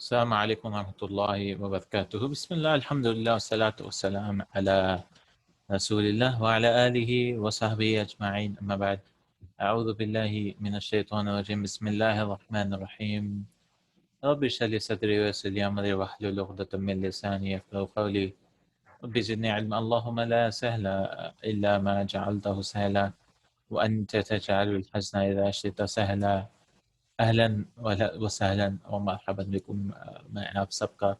السلام عليكم ورحمة الله وبركاته. بسم الله، الحمد لله، والصلاة والسلام على رسول الله وعلى آله وصحبه أجمعين، أما بعد. أعوذ بالله من الشيطان الرجيم. بسم الله الرحمن الرحيم. رب اشرح لي صدري ويسر لي أمري واحلل عقدة من لساني يفقهوا قولي. رب زدني علما. اللهم لا سهل إلا ما جعلته سهلا وأنت تجعل الحزن إذا شئت سهلا. اہلا وسہلا ومرحبا بکم. میں آپ سب کا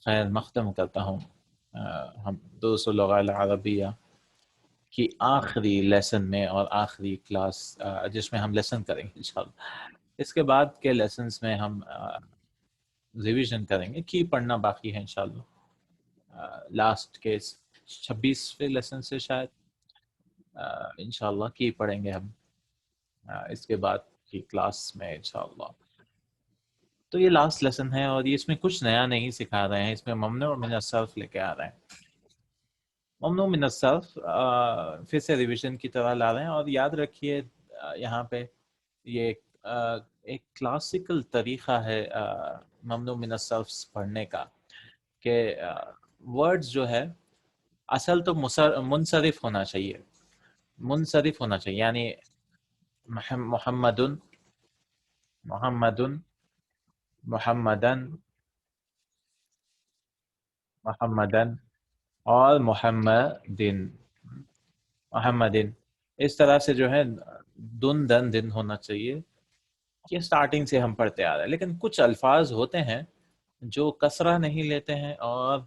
خیر مقدم کرتا ہوں. ہم دروس اللغة العربیہ کی آخری لیسن میں اور آخری کلاس جس میں ہم لیسن کریں گے انشاءاللہ. اس کے بعد کے لیسنز میں ہم ریویژن کریں گے. کی پڑھنا باقی ہے انشاءاللہ. لاسٹ کے 26ویں لیسن سے شاید انشاءاللہ کی پڑھیں گے ہم اس کے بعد کی کلاس میں انشاءاللہ. تو یہ لاسٹ لیسن ہے اور یہ اس میں کچھ نیا نہیں سکھا رہے ہیں. اس میں ممنوع من الصرف لے کے آ رہے ہیں. ممنوع من الصرف پھر سے ریویژن کی طرح لا رہے ہیں. اور یاد رکھیے یہاں پہ یہ ایک کلاسیکل طریقہ ہے ممنوع من الصرف پڑھنے کا کہ ورڈز جو ہے اصل تو منصرف ہونا چاہیے. منصرف ہونا چاہیے یعنی محمد محمدن محمدن محمدن اور محمدن محمدن. اس طرح سے جو ہے دن دن دن ہونا چاہیے. یہ سٹارٹنگ سے ہم پڑھتے آ رہے ہیں. لیکن کچھ الفاظ ہوتے ہیں جو کسرہ نہیں لیتے ہیں اور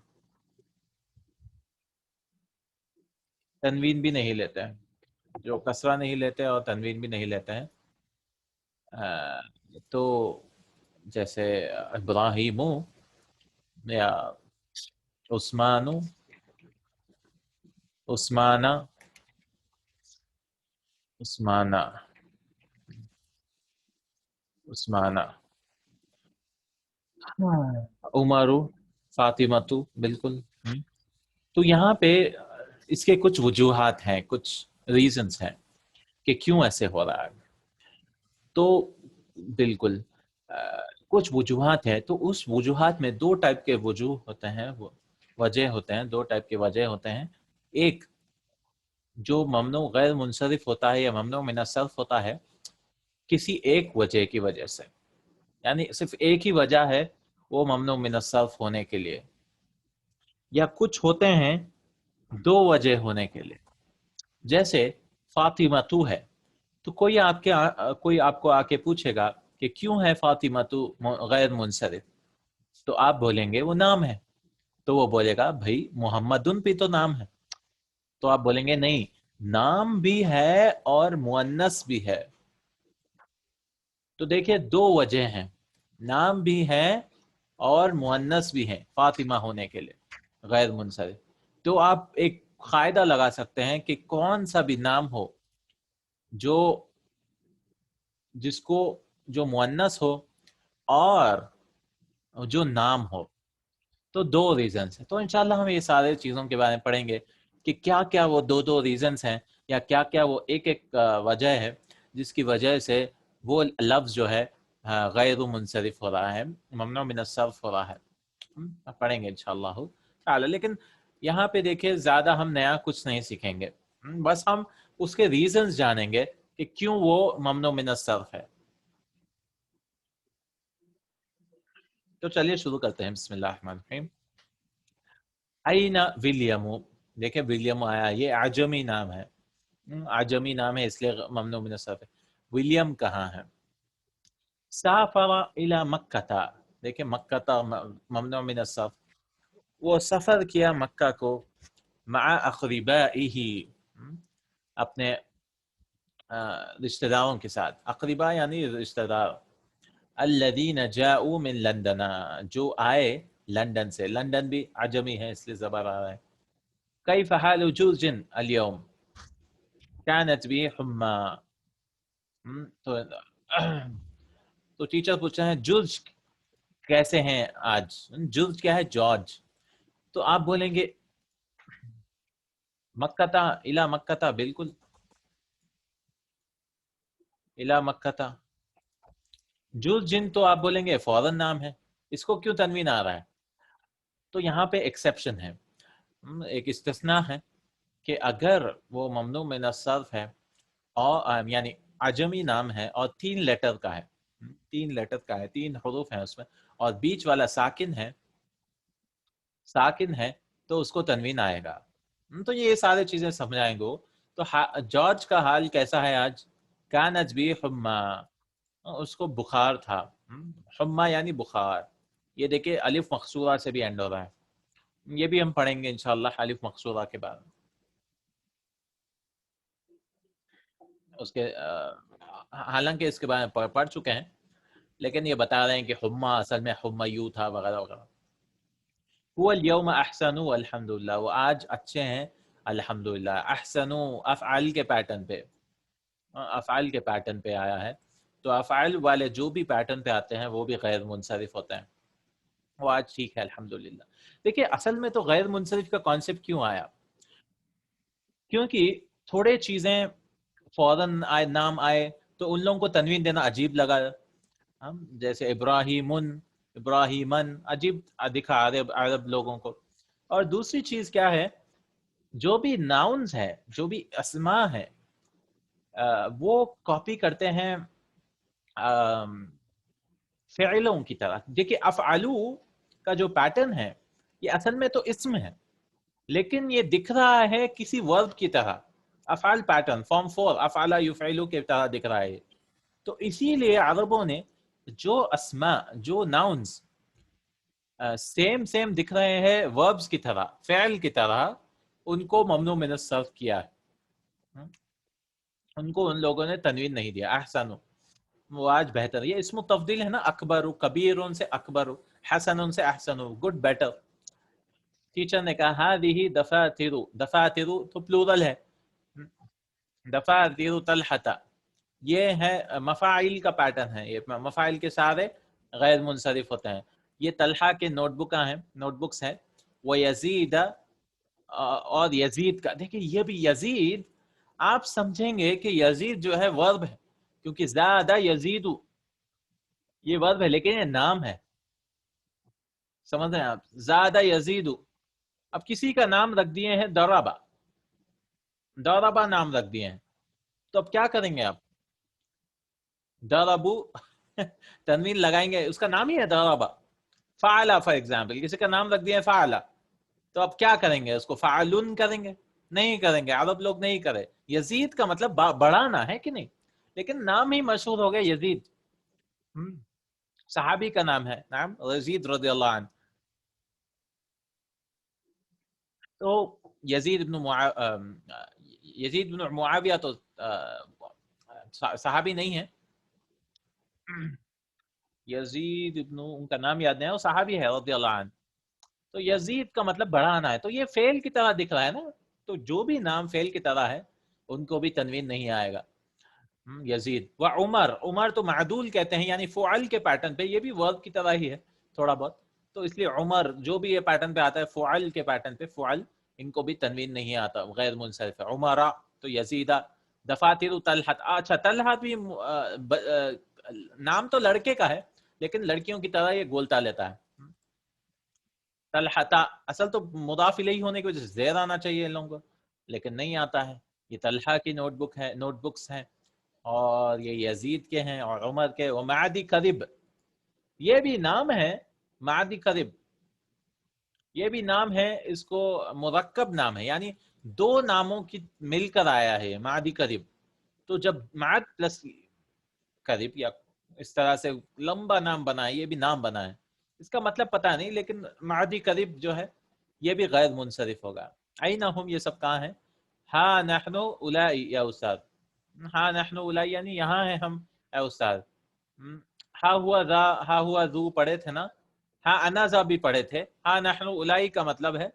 تنوین بھی نہیں لیتے ہیں. جو کسرہ نہیں لیتے اور تنوین بھی نہیں لیتے ہیں. تو جیسے ابراہیم یا عثمان عثمانہ عثمانہ عثمانہ عمر فاطمہ. بالکل. تو یہاں پہ اس کے کچھ وجوہات ہیں, کچھ ریزنز ہیں کہ کیوں ایسے ہو رہا ہے. تو بالکل کچھ وجوہات ہیں. تو اس وجوہات میں دو ٹائپ کے وجوہ ہوتے ہیں, وجہ ہوتے ہیں. دو ٹائپ کے وجہ ہوتے ہیں. ایک جو ممنوع غیر منصرف ہوتا ہے یا ممنوع من الصرف ہوتا ہے کسی ایک وجہ کی وجہ سے, یعنی صرف ایک ہی وجہ ہے وہ ممنوع من الصرف ہونے کے لیے. یا کچھ ہوتے ہیں دو وجہ ہونے کے لیے. جیسے فاطمہ تو ہے, تو کوئی آپ کو آ کے پوچھے گا کہ کیوں ہے فاطمہ تو غیر منصرف, تو آپ بولیں گے وہ نام ہے. تو وہ بولے گا بھائی محمدن بھی تو نام ہے. تو آپ بولیں گے نہیں, نام بھی ہے اور مؤنث بھی ہے. تو دیکھیں دو وجہ ہیں, نام بھی ہے اور مؤنث بھی ہے فاطمہ ہونے کے لیے غیر منصرف. تو آپ ایک قاعدہ لگا سکتے ہیں کہ کون سا بھی نام ہو جس کو جو مؤنث ہو اور جو نام ہو, تو دو ریزنز ہیں. تو انشاءاللہ ہم یہ سارے چیزوں کے بارے میں پڑھیں گے کہ کیا کیا وہ دو ریزنز ہیں یا کیا کیا وہ ایک وجہ ہے جس کی وجہ سے وہ لفظ جو ہے غیر منصرف ہو رہا ہے, ممنوع من الصرف ہو رہا ہے. پڑھیں گے انشاءاللہ تعالی. لیکن یہاں پہ دیکھیں زیادہ ہم نیا کچھ نہیں سیکھیں گے, بس ہم اس کے ریزنز جانیں گے کہ کیوں وہ ممنوع من الصرف ہے. تو چلیے شروع کرتے ہیں. بسم اللہ الرحمن الرحیم. این ولیم, دیکھیں ولیم آیا, یہ عجمی نام ہے. عجمی نام ہے اس لیے ممنوع من الصرف ہے. ولیم کہاں ہے؟ سافر الی مکہ, دیکھیں مکہ ممنوع من الصرف. وہ سفر کیا مکہ کو مع اقربائہ, اپنے رشتہ داروں کے ساتھ. اقرباء یعنی رشتہ دار. الذین جاؤوا من لندن, جو آئے لندن سے. لندن بھی عجمی ہے اس لیے زبر آ رہا ہے. کیف حال جرج اليوم كانت به حمى. تو ٹیچر پوچھتے ہیں جرج کیسے ہیں آج. جرج کیا ہے؟ جارج. تو آپ بولیں گے مکہ الی مکہ, بالکل الی مکہ. جرجن تو آپ بولیں گے فوراً نام ہے, اس کو کیوں تنوین آ رہا ہے؟ تو یہاں پہ ایکسیپشن ہے، ایک استثناء ہے کہ اگر وہ ممنوع من الصرف ہے اور یعنی عجمی نام ہے اور 3 لیٹر کا ہے، 3 لیٹر کا ہے، 3 حروف ہیں اس میں، اور بیچ والا ساکن ہے تو اس کو تنوین آئے گا۔ تو یہ سارے چیزیں سمجھائیں گے۔ تو جارج کا حال کیسا ہے آج؟ کانت بھی حما، اس کو بخار تھا، حما یعنی بخار۔ یہ دیکھیں الف مقصورہ سے بھی اینڈ ہو رہا ہے، یہ بھی ہم پڑھیں گے انشاءاللہ الف مقصورہ کے بعد۔ اس کے حالانکہ اس کے بارے میں پڑھ چکے ہیں، لیکن یہ بتا رہے ہیں کہ حما اصل میں حمیو تھا وغیرہ وغیرہ۔ هو اليوم احسن الحمدللہ، وہ آج اچھے ہیں الحمدللہ۔ احسن افعال کے پیٹرن پہ، افعال کے پیٹرن پہ آیا ہے، تو افعال والے جو بھی پیٹرن پہ آتے ہیں وہ بھی غیر منصرف ہوتے ہیں۔ وہ آج ٹھیک ہے الحمدللہ۔ دیکھیے اصل میں تو غیر منصرف کا کانسیپٹ کیوں آیا؟ کیونکہ تھوڑے چیزیں فوراً آئے، نام آئے تو ان لوگوں کو تنوین دینا عجیب لگا، جیسے ابراہیمن، ابراہیمن، عجیب دکھا عرب لوگوں کو۔ اور دوسری چیز کیا ہے، جو بھی ناؤنز ہے، جو بھی اسماء ہے، وہ کاپی کرتے ہیں فعلوں کی طرح۔ دیکھیے افعلو کا جو پیٹرن ہے یہ اصل میں تو اسم ہے، لیکن یہ دکھ رہا ہے کسی ورب کی طرح، افعال پیٹرن فارم 4 افعلا یفعلو کی طرح دکھ رہا ہے۔ تو اسی لیے عربوں نے جو اسماء، جو ناؤنز سیم دکھ رہے ہیں وربز کی طرح، فعل کی طرح، ان کو ممنوع من الصرف کیا ہے، ان کو ان لوگوں نے تنوین نہیں دیا۔ احسن، وہ آج بہتر، یہ اسم تفضیل ہے نا، اکبر، کبیر سے اکبر، حسن سے احسن، گڈ بیٹر۔ ٹیچر نے کہا ہذه دفاتر، دفاتر تو پلورل ہے، دفاتر طلحہ، یہ ہے مفاعیل کا پیٹرن ہے، یہ مفاعیل کے سارے غیر منصرف ہوتے ہیں۔ یہ طلحہ کے نوٹ بکس ہیں۔ وہ یزید، اور یزید کا دیکھیں یہ بھی یزید، آپ سمجھیں گے کہ یزید جو ہے ورب ہے، کیونکہ زیادہ یزید یہ ورب ہے لیکن یہ نام ہے، سمجھ رہے ہیں آپ؟ زیادہ یزید، اب کسی کا نام رکھ دیے ہیں دورابا، دورابا نام رکھ دیے ہیں، تو اب کیا کریں گے آپ؟ دورابو تنوین لگائیں گے، اس کا نام ہی ہے دورابا۔ فعلا فار ایگزامپل کسی کا نام رکھ دیا فعلا، تو اب کیا کریں گے؟ اس کو فعلن کریں گے؟ نہیں کریں گے، عرب لوگ نہیں کرے۔ یزید کا مطلب بڑھانا ہے کہ نہیں، لیکن نام ہی مشہور ہو گیا یزید، صحابی کا نام ہے، نام یزید رضی اللہ عنہ۔ تو یزید بن معاویہ تو صحابی نہیں ہے، یزید ابن، ان کا نام یاد نہیں ہے، وہ صحابی ہے رضی اللہ عنہ۔ تو یزید کا مطلب بڑھانا ہے، تو یہ فعل کی طرح دکھ رہا ہے نا، تو جو بھی نام فعل کی طرح ہے ان کو بھی تنوین نہیں آئے گا۔ یزید و عمر، عمر تو معدول کہتے ہیں، یعنی فعل کے پیٹرن پہ، یہ بھی ورب کی طرح ہی ہے تھوڑا بہت، تو اس لیے عمر جو بھی یہ پیٹرن پہ آتا ہے فعل کے پیٹرن پہ، فعل ان کو بھی تنوین نہیں آتا، غیر منصرف ہے۔ عمرہ تو یزیدہ، دفاتر طلحہ، اچھا طلحہ بھی نام تو لڑکے کا ہے لیکن لڑکیوں کی طرح یہ بولتا لیتا ہے۔ طلحہ اصل تو مضاف الیہ ہونے کی وجہ سے زیر آنا چاہیے ان لوگوں کو، لیکن نہیں آتا ہے۔ یہ طلحہ کی نوٹ بکس ہیں، اور یہ یزید کے ہیں، اور عمر کے۔ ومعدی کرب، یہ بھی نام ہے، معدی کرب یہ بھی نام ہے، اس کو مرکب نام ہے، یعنی دو ناموں کی مل کر آیا ہے معدی کرب۔ تو جب معد پلس کرب یا اس طرح سے لمبا نام بنا ہے، یہ بھی نام بنا ہے، اس کا مطلب پتہ نہیں، لیکن معدی کرب جو ہے یہ بھی غیر منصرف ہوگا۔ این ہم، یہ سب کہاں ہیں؟ ہاں نحن اولائی، یا استاد، ہاں نحن اولائی یعنی یہاں ہیں ہم، اے استاد۔ ہا ہوا ذا، ہا ہوا ذو پڑھے تھے نا، ہاں انا ذا بھی پڑھے تھے، ہاں نحن اولائی کا مطلب ہے،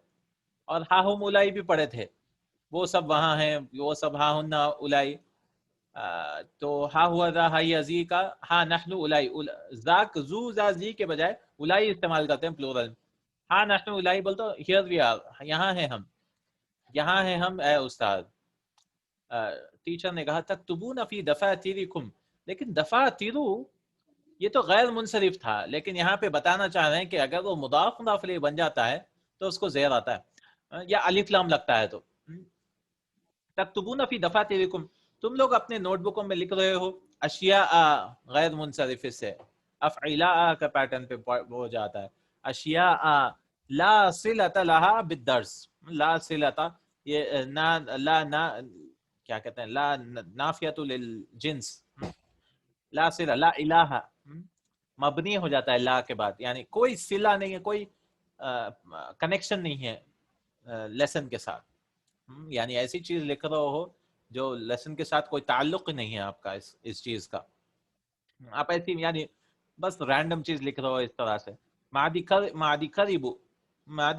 اور ہا ہم اولائی بھی پڑھے تھے، وہ سب وہاں ہیں، وہ سب ہاں ہن اولائی۔ تو ہا ہوا ذا، ہا یا زی کا، ہاں نحن اولائی، ذاک زو ذا زی کے بجائے اولائی استعمال کرتے ہیں پلورل۔ ہاں نحن اولائی بولتے ہیئر وی آر، یہاں ہیں ہم، یہاں ہیں ہم اے استاد۔ ٹیچر نے کہا تکتبون فی دفاترکم، لیکن دفاترو یہ تو غیر منصرف تھا، لیکن یہاں پہ بتانا چاہ رہے ہیں کہ اگر وہ مضاف مضاف الیہ بن جاتا ہے تو اس کو زیر آتا ہے یا الف لام لگتا ہے تو تکتبون فی دفاترکم، تم لوگ اپنے نوٹ بکوں میں لکھ رہے ہو اشیاء غیر منصرف سے افعلاء کا پیٹرن پہ ہو جاتا ہے اشیاء لا صلۃ لها بالدرس، لا صلۃ یہ لا کیا کہتے ہیں، لا نافیۃ للجنس، لا صلہ لا الہ مبنی ہو جاتا ہے لا کے بعد، یعنی کوئی صلہ نہیں ہے، کوئی کنیکشن نہیں ہے لیسن کے ساتھ، یعنی ایسی چیز لکھ رہے ہو جو لیسن کے ساتھ کوئی تعلق نہیں ہے آپ کا اس چیز کا، آپ ایسی یعنی بس رینڈم چیز لکھ رہے ہو اس طرح سے. مادی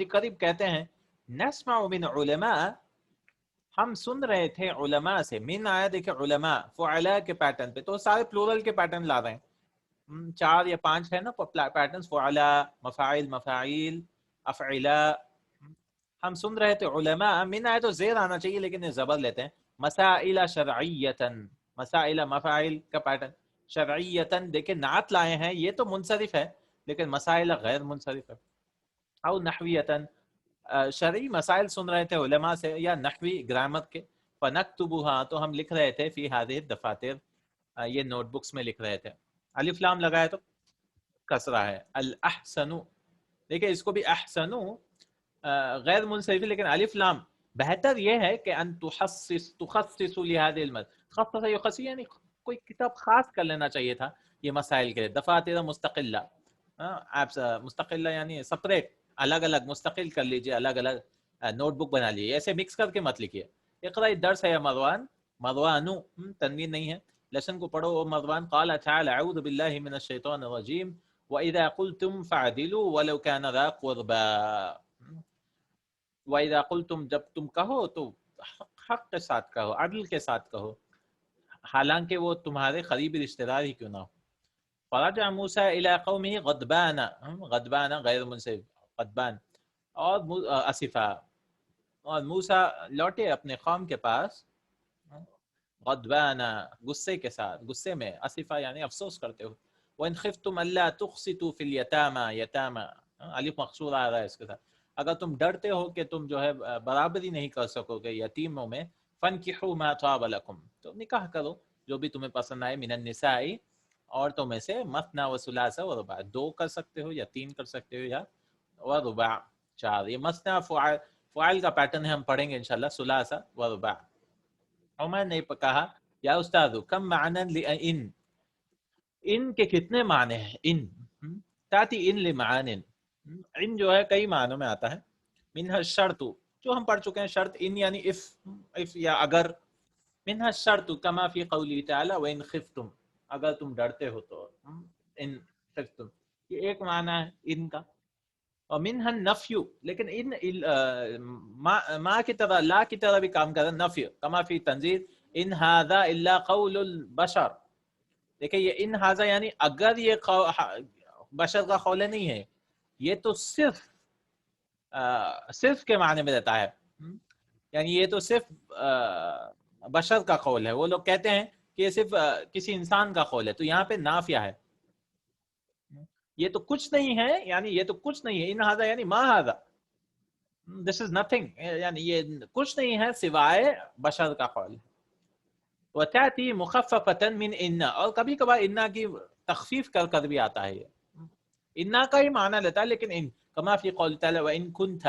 قریب کہتے ہیں نسمع من علماء، ہم سن رہے تھے علماء سے، من آیا دیکھیں علماء فعلاء کے پیٹرن پہ، تو سارے پلورل کے پیٹرن لا رہے ہیں، 4 یا 5 ہے نا پیٹرنز، فعلاء، مفاعل، مفاعیل، افعلاء. ہم سن رہے تھے علماء، من آئے تو زیر آنا چاہیے لیکن یہ زبر لیتے ہیں، مسائل شرعیتاً، مسائل مفاعل کا پیٹرن، شرعیتاً دیکھیں نعت لائے ہیں، یہ تو منصرف ہے لیکن مسائل غیر منصرف ہے، او نحویتاً شرعی مسائل سن رہے تھے علماء سے یا نحوی گرامر کے، فنکتبوہا تو ہم لکھ رہے تھے، فی ہذہ الدفاتر یہ نوٹ بکس میں لکھ رہے تھے. الف لام لگایا تو کسرہ ہے، الاحسن، دیکھیں اس کو بھی احسنو غیر منصرف لیکن الف لام، بہتر یہ ہے کہ ان تخصص لهذه المد، خصص یخصص یعنی کوئی کتاب خاص کر لینا چاہیے تھا یہ مسائل کے لیے، دفاتر مستقلہ، آپ مستقلہ یعنی سپریٹ، الگ الگ مستقل کر لیجئے، الگ الگ نوٹ بک بنا لیجئے، ایسے مکس کر کے مت لکھیے. اقرأ الدرس ہے مروان، مروانو تنوین نہیں ہے، لیسن کو پڑھو مروان. قال تعالی اعوذ باللہ من الشیطان الرجیم وَإِذَا قُلْتُمْ فَعْدِلُوا وَلَوْ كَانَ ذَا قُرْبَى، وَإِذَا قُلْتُمْ جب تم کہو تو حق کے ساتھ کہو، عدل کے ساتھ کہو، حالانکہ وہ تمہارے قریبی رشتہ دار ہی کیوں نہ ہو. فرجع موسیٰ الی قومہ غضبان، غضبان غیر منصرف، غضبان اور اسفا، اور موسیٰ لوٹے اپنے قوم کے پاس غضبان غصے کے ساتھ، غصے میں، اسفا یعنی افسوس کرتے ہو. وَإِنْ خِفْتُمْ أَلَّا تُقْسِطُوا فِي الْيَتَامَى، یتامى الف مقصور آ رہا ہے اس کے ساتھ، اگر تم ڈرتے ہو کہ تم جو ہے برابری نہیں کر سکو گے یتیموں میں، فَانْكِحُوا مَا طَابَ لَكُمْ تو نکاح کرو جو بھی تمہیں پسند آئے، من النساء عورتوں میں سے، مثنى وثلاث ورباع، 2 کر سکتے ہو یا 3 کر سکتے ہو، یا ورباع 4. یہ مثنى فعال کا پیٹرن ہے، ہم پڑھیں گے انشاءاللہ، ثلاث ورباع. عمر نے کہا یا استاذ کم معنی لئن، ان کے کتنے معنی ہیں، ان تاتی ان لمعان، ان جو ہے کئی معنوں میں آتا ہے. منها الشرط جو ہم پڑھ چکے ہیں، شرط ان یعنی if یا اگر، منها الشرط کما فی قولی تعالی وان خفتم، اگر تم ڈرتے ہو تو، ان خفتم یہ ایک معنی ہے ان کا. اور منها النفی، لیکن ان ما کی طرح، لا کی طرح بھی کام کرتا، نفی کما فی تنزیل ان هذا الا قول البشر. دیکھیں یہ ان هذا یعنی اگر یہ بشر کا قول نہیں ہے، یہ تو صرف کے معنی میں دیتا ہے، یعنی یہ تو صرف بشر کا قول ہے. وہ لوگ کہتے ہیں کہ یہ صرف کسی انسان کا قول ہے، تو یہاں پہ نافیہ ہے، یہ تو کچھ نہیں ہے، یعنی یہ تو کچھ نہیں ہے، ان ہذا یعنی ما ہذا، دس از نتھنگ، یعنی یہ کچھ نہیں ہے سوائے بشر کا قول. وتأتی مخففة من ان، اور کبھی کبھار انا کی تخفیف کر کر بھی آتا ہے، یہ انا کا ہی معنی لیتا ہے لیکن ان، کما فی قول تعالی وان كنت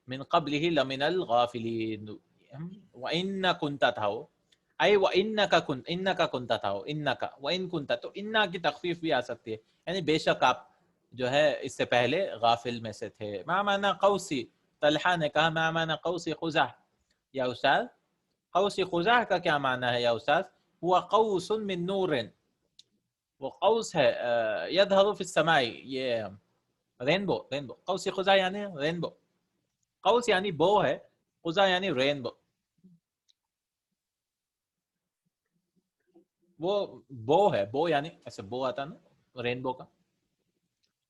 من قبله لمن الغافلین، وان كنت تھا وہ، ای وانک كنت، انک كنت تھا وہ، انک وان كنت، تو انا کی تخفیف بھی آ سکتی ہے، یعنی بے شک آپ جو ہے اس سے پہلے غافل میں سے تھے. ما معنی قوسی، طلحہ نے کہا ما معنی قوسی قزح، یا استاذ قوس قزح کا کیا معنی ہے یا استاذ؟ وہ قوس من نور، وہ قوس ہے یظہر فی السماء، یہ رینبو، رینبو قوس قزح یعنی رینبو، قوس یعنی بو ہے، قزح یعنی رینبو، وہ بو ہے، بو یعنی ایسے بو آتا نا رینبو کا،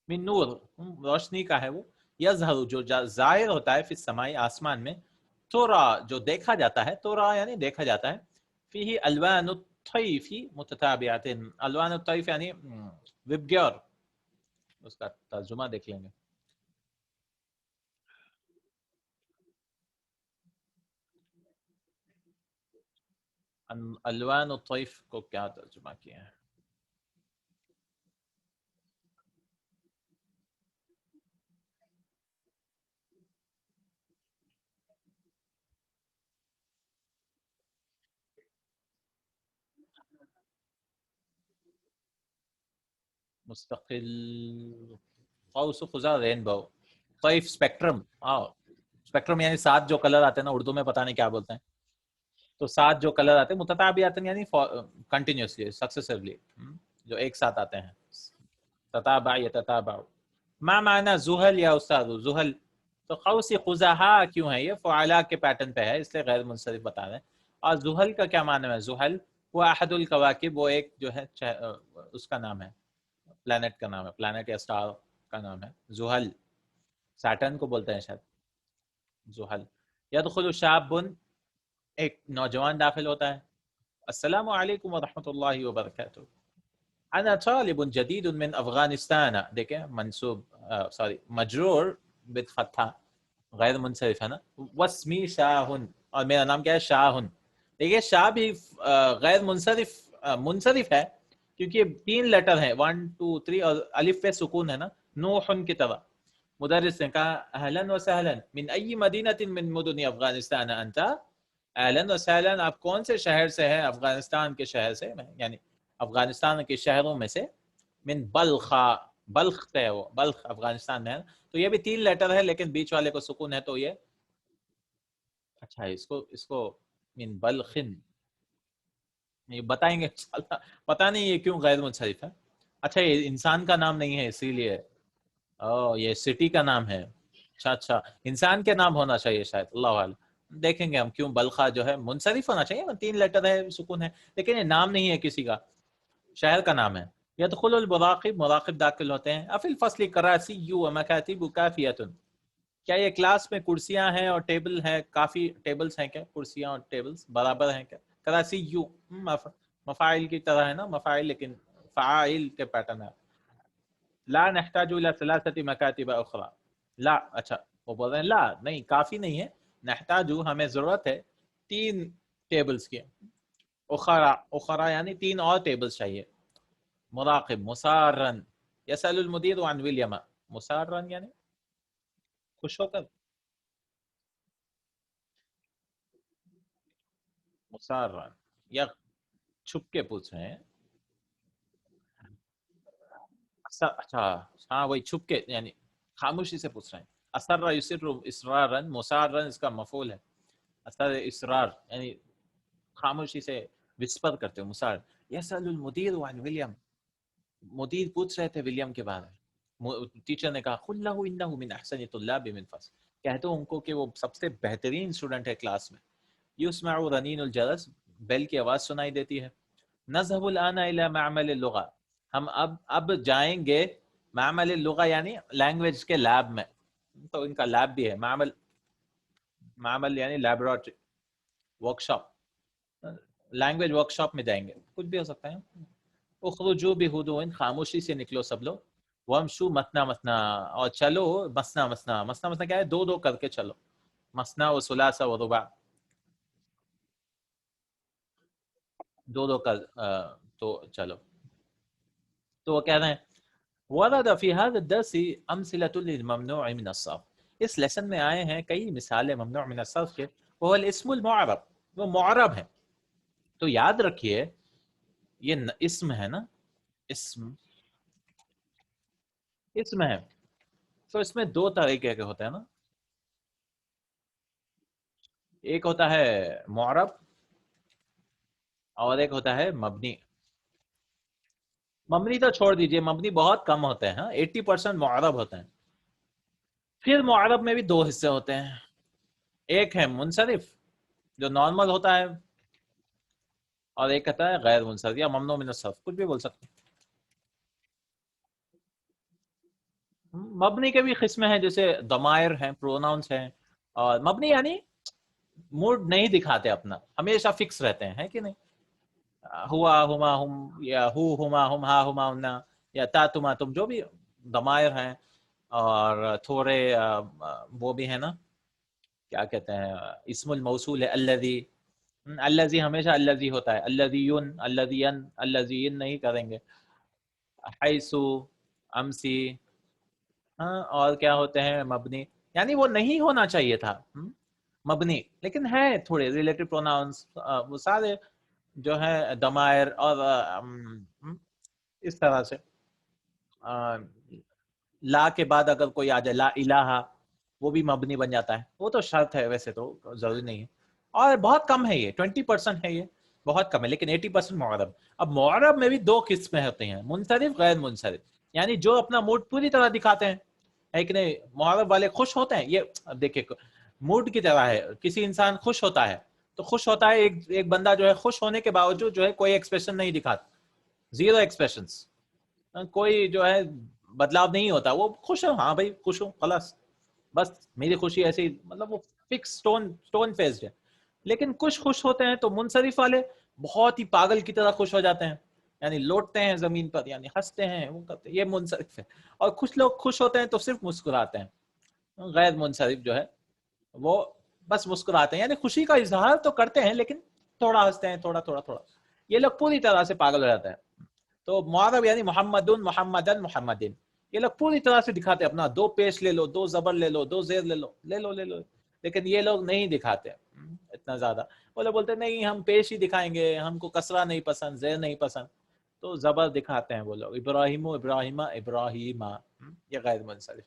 من نور روشنی کا ہے وہ، یظہر جو ظاہر ہوتا ہے، فی السماء آسمان میں، تورا جو دیکھا جاتا ہے، تورا یعنی دیکھا جاتا ہے، فیہ الوان الطیف متتابعات، الوان الطیف یعنی وبگیور، اس کا ترجمہ دیکھ لیں گے. الوان الطیف کو کیا ترجمہ کیا ہے؟ مستقل، قوس قزح، رینبو، طیف اسپیکٹرم. اسپیکٹرم یعنی 7 جو کلر آتے ہیں نا، اردو میں پتہ نہیں کیا بولتے ہیں. تو 7 جو کلر آتے ہیں متتابعتاً یعنی کنٹینیوسلی سکسیسively، جو ایک ساتھ آتے ہیں. تتابع یتتابع. ما معنی زحل یا استاد زحل؟ تو قوس قزح کیوں ہے؟ یہ فعلا کے پیٹرن پہ ہے اس لیے غیر منصرف بتا رہے ہیں. اور زحل کا کیا معنی ہے؟ زحل وہ احد الکواکب، وہ ایک جو ہے اس کا نام ہے، پلانٹ کا نام ہے، پلانٹ یا اسٹار کا نام ہے زحل. سیٹرن کو بولتے ہیں شاید زحل. یدخل شاب، ایک نوجوان داخل ہوتا ہے. السلام علیکم ورحمۃ اللہ وبرکاتہ. انا طالب جدید من افغانستان، دیکھیں منصوب سوری مجرور بالفتحہ، غیر منصرف ہے نا. واسمی شاہ، اور میرا نام کیا ہے؟ شاہ. دیکھیے شاہ بھی غیر منصرف منصرف ہے کیونکہ 3 لیٹر ہیں، 1 2 3، اور الف پہ سکون ہے نا، نوح کی طرح. مدرس نے کہا اہلا وسہلا من ای مدینۃ من مدن افغانستان انت؟ اہلا وسہلا، آپ کون سے شہر سے ہیں؟ افغانستان کے شہر سے، یعنی افغانستان کے شہروں میں سے. من بلخ، بلخ ہے وہ، بلخ افغانستان میں ہے. تو یہ بھی 3 لیٹر ہے لیکن بیچ والے کو سکون ہے، تو یہ اچھا ہے. اس کو من بلخن یہ بتائیں گے انشاءاللہ. پتہ نہیں یہ کیوں غیر منصرف ہے. اچھا یہ انسان کا نام نہیں ہے اسی لیے. یہ سٹی کا نام ہے. اچھا انسان کے نام ہونا چاہیے شاید، اللہ عالم. دیکھیں گے ہم کیوں بلخا جو ہے منصرف ہونا چاہیے، 3 لیٹر ہے، سکون ہے، لیکن یہ نام نہیں ہے کسی کا، شہر کا نام ہے. یدخل المراقب، مراقب داخل ہوتے ہیں. افی الفصل کراسی و مکاتب کافیۃ، کیا یہ کلاس میں کرسیاں ہیں اور ٹیبل ہیں؟ کافی ٹیبلز ہیں کیا؟ کرسیاں اور ٹیبلز برابر ہیں کیا؟ کراسی یو مفاعل کی طرح ہے نا، مفاعل لیکن فعائل کے پیٹرن ہے. لا نحتاج الى 3 مکاتب اخرى. لا، اچھا وہ بول رہے ہیں لا نہیں، کافی نہیں ہے. نحتاج، ہمیں ضرورت ہے 3 ٹیبلز کی. اخرى یعنی 3 اور ٹیبلز چاہیے. مراقب مسارن یسأل المدیر عن ولیم. مسارن یعنی خوش ہو کر، مسارن یا چھپ کے پوچھ رہے ہیں. اچھا ہاں وہی چھپ کے یعنی خاموشی سے پوچھ رہے ہیں. اسر یسر اسرارا، مسارا اس کا مفعول ہے. اسر اسرار یعنی خاموشی سے وسپر کرتے ہو. مسار. یسأل المدیر عن ولیم، مدیر پوچھ رہے تھے ولیم کے بارے میں. ٹیچر نے کہا قل له انه من احسن طلاب من فصل، کہہ دو ان کو کہ وہ سب سے بہترین اسٹوڈنٹ ہے کلاس میں. یسمع رنین الجرس، بیل کی آواز سنائی دیتی ہے. نذهب الان الى معمل اللغة، ہم اب جائیں گے معمل اللغة یعنی لینگویج کے لیب میں. تو ان کا لیب بھی ہے. معمل یعنی laboratory, work shop, language work shop میں جائیں گے، کچھ بھی ہو سکتا ہے. اخرجوا بہدوء، خاموشی سے نکلو سب لوگ. وامشوا مثنا مثنا، اور چلو مثنا مثنا. مثنا مثنا کیا ہے؟ 2 کر کے چلو. مثنا و ثلاث و رباع، 2 کر تو چلو. تو وہ کہہ رہے ہیں ورد فی هذا الدرس امثلة للممنوع من الصرف، اس لیسن میں آئے ہیں کئی مثالیں ممنوع من الصرف کے. وہ الاسم المعرب، وہ معرب ہے. تو یاد رکھیے یہ اسم ہے نا، اسم ہے. تو اس میں 2 طریقے کے ہوتے ہیں نا. ایک ہوتا ہے معرب اور ایک ہوتا ہے مبنی. مبنی تو چھوڑ دیجئے، مبنی بہت کم ہوتے ہیں، 80% معرب ہوتے ہیں. پھر معرب میں بھی 2 حصے ہوتے ہیں. ایک ہے منصرف جو نارمل ہوتا ہے، اور ایک کہتا ہے غیر منصرف یا ممنوع من الصرف، کچھ بھی بول سکتے ہیں. مبنی کے بھی قسمیں ہیں، جیسے ضمائر ہیں، پروناؤنس ہیں. اور مبنی یعنی موڈ نہیں دکھاتے اپنا، ہمیشہ فکس رہتے ہیں، ہے کہ نہیں. ہوا ہما ہم، یا ہو ہما ہم، ہا ہما ہمنا. یا تاتم جو بھی ضمائر ہیں، اور تھوڑے وہ بھی ہیں نا، کیا کہتے ہیں، اسم الموصول ہے الذی، الذی ہمیشہ الذی ہوتا ہے، الذیون الذین الذین نہیں کریں گے، حیثو امسی، ہاں، اور کیا ہوتے ہیں مبنی، یعنی وہ نہیں ہونا چاہیے تھا مبنی، لیکن ہے تھوڑے ریلیٹڈ پروناؤنس، وہ سارے جو ہے ضمائر، اور اس طرح سے لا کے بعد اگر کوئی آ جائے، لا الہ، وہ بھی مبنی بن جاتا ہے، وہ تو شرط ہے، ویسے تو ضروری نہیں ہے، اور بہت کم ہے یہ 20% ہے، یہ بہت کم ہے، لیکن 80% معرب۔ اب معرب میں بھی دو قسمیں ہوتے ہیں، منصرف غیر منصرف، یعنی جو اپنا موڈ پوری طرح دکھاتے ہیں، ہے کہ نہیں، معرب والے خوش ہوتے ہیں، یہ اب دیکھیں موڈ کی طرح ہے، کسی انسان خوش ہوتا ہے تو خوش ہوتا ہے، ایک بندہ جو ہے خوش ہونے کے باوجود جو ہے کوئی ایکسپریشن نہیں دکھاتا، زیرو ایکسپریشنز، کوئی جو ہے بدلاؤ نہیں ہوتا، وہ خوش ہے، ہاں بھائی خوش ہوں خلاص، بس میری خوشی ایسی، مطلب وہ فکس سٹون فیسڈ ہے۔ لیکن کچھ خوش ہوتے ہیں تو منصرف والے بہت ہی پاگل کی طرح خوش ہو جاتے ہیں، یعنی لوٹتے ہیں زمین پر، یعنی ہنستے ہیں، وہ کرتے ہیں، یہ منصرف ہے۔ اور کچھ لوگ خوش ہوتے ہیں تو صرف مسکراتے ہیں، غیر منصرف جو ہے وہ بس مسکراتے ہیں، یعنی خوشی کا اظہار تو کرتے ہیں لیکن تھوڑا ہنستے ہیں، تھوڑا تھوڑا تھوڑا، یہ لوگ پوری طرح سے پاگل ہو جاتے ہیں۔ تو معرب یعنی محمدن محمدن محمدن، یہ لوگ پوری طرح سے دکھاتے ہیں، اپنا دو پیش لے لو، دو زبر لے لو، دو زیر لے لو، لے لو لے لو، لیکن یہ لوگ نہیں دکھاتے اتنا زیادہ، وہ لوگ بولتے نہیں ہم پیش ہی دکھائیں گے، ہم کو کسرہ نہیں پسند، زیر نہیں پسند، تو زبر دکھاتے ہیں وہ لوگ، ابراہیم ابراہیمہ ابراہیمہ، یہ غیر منصرف۔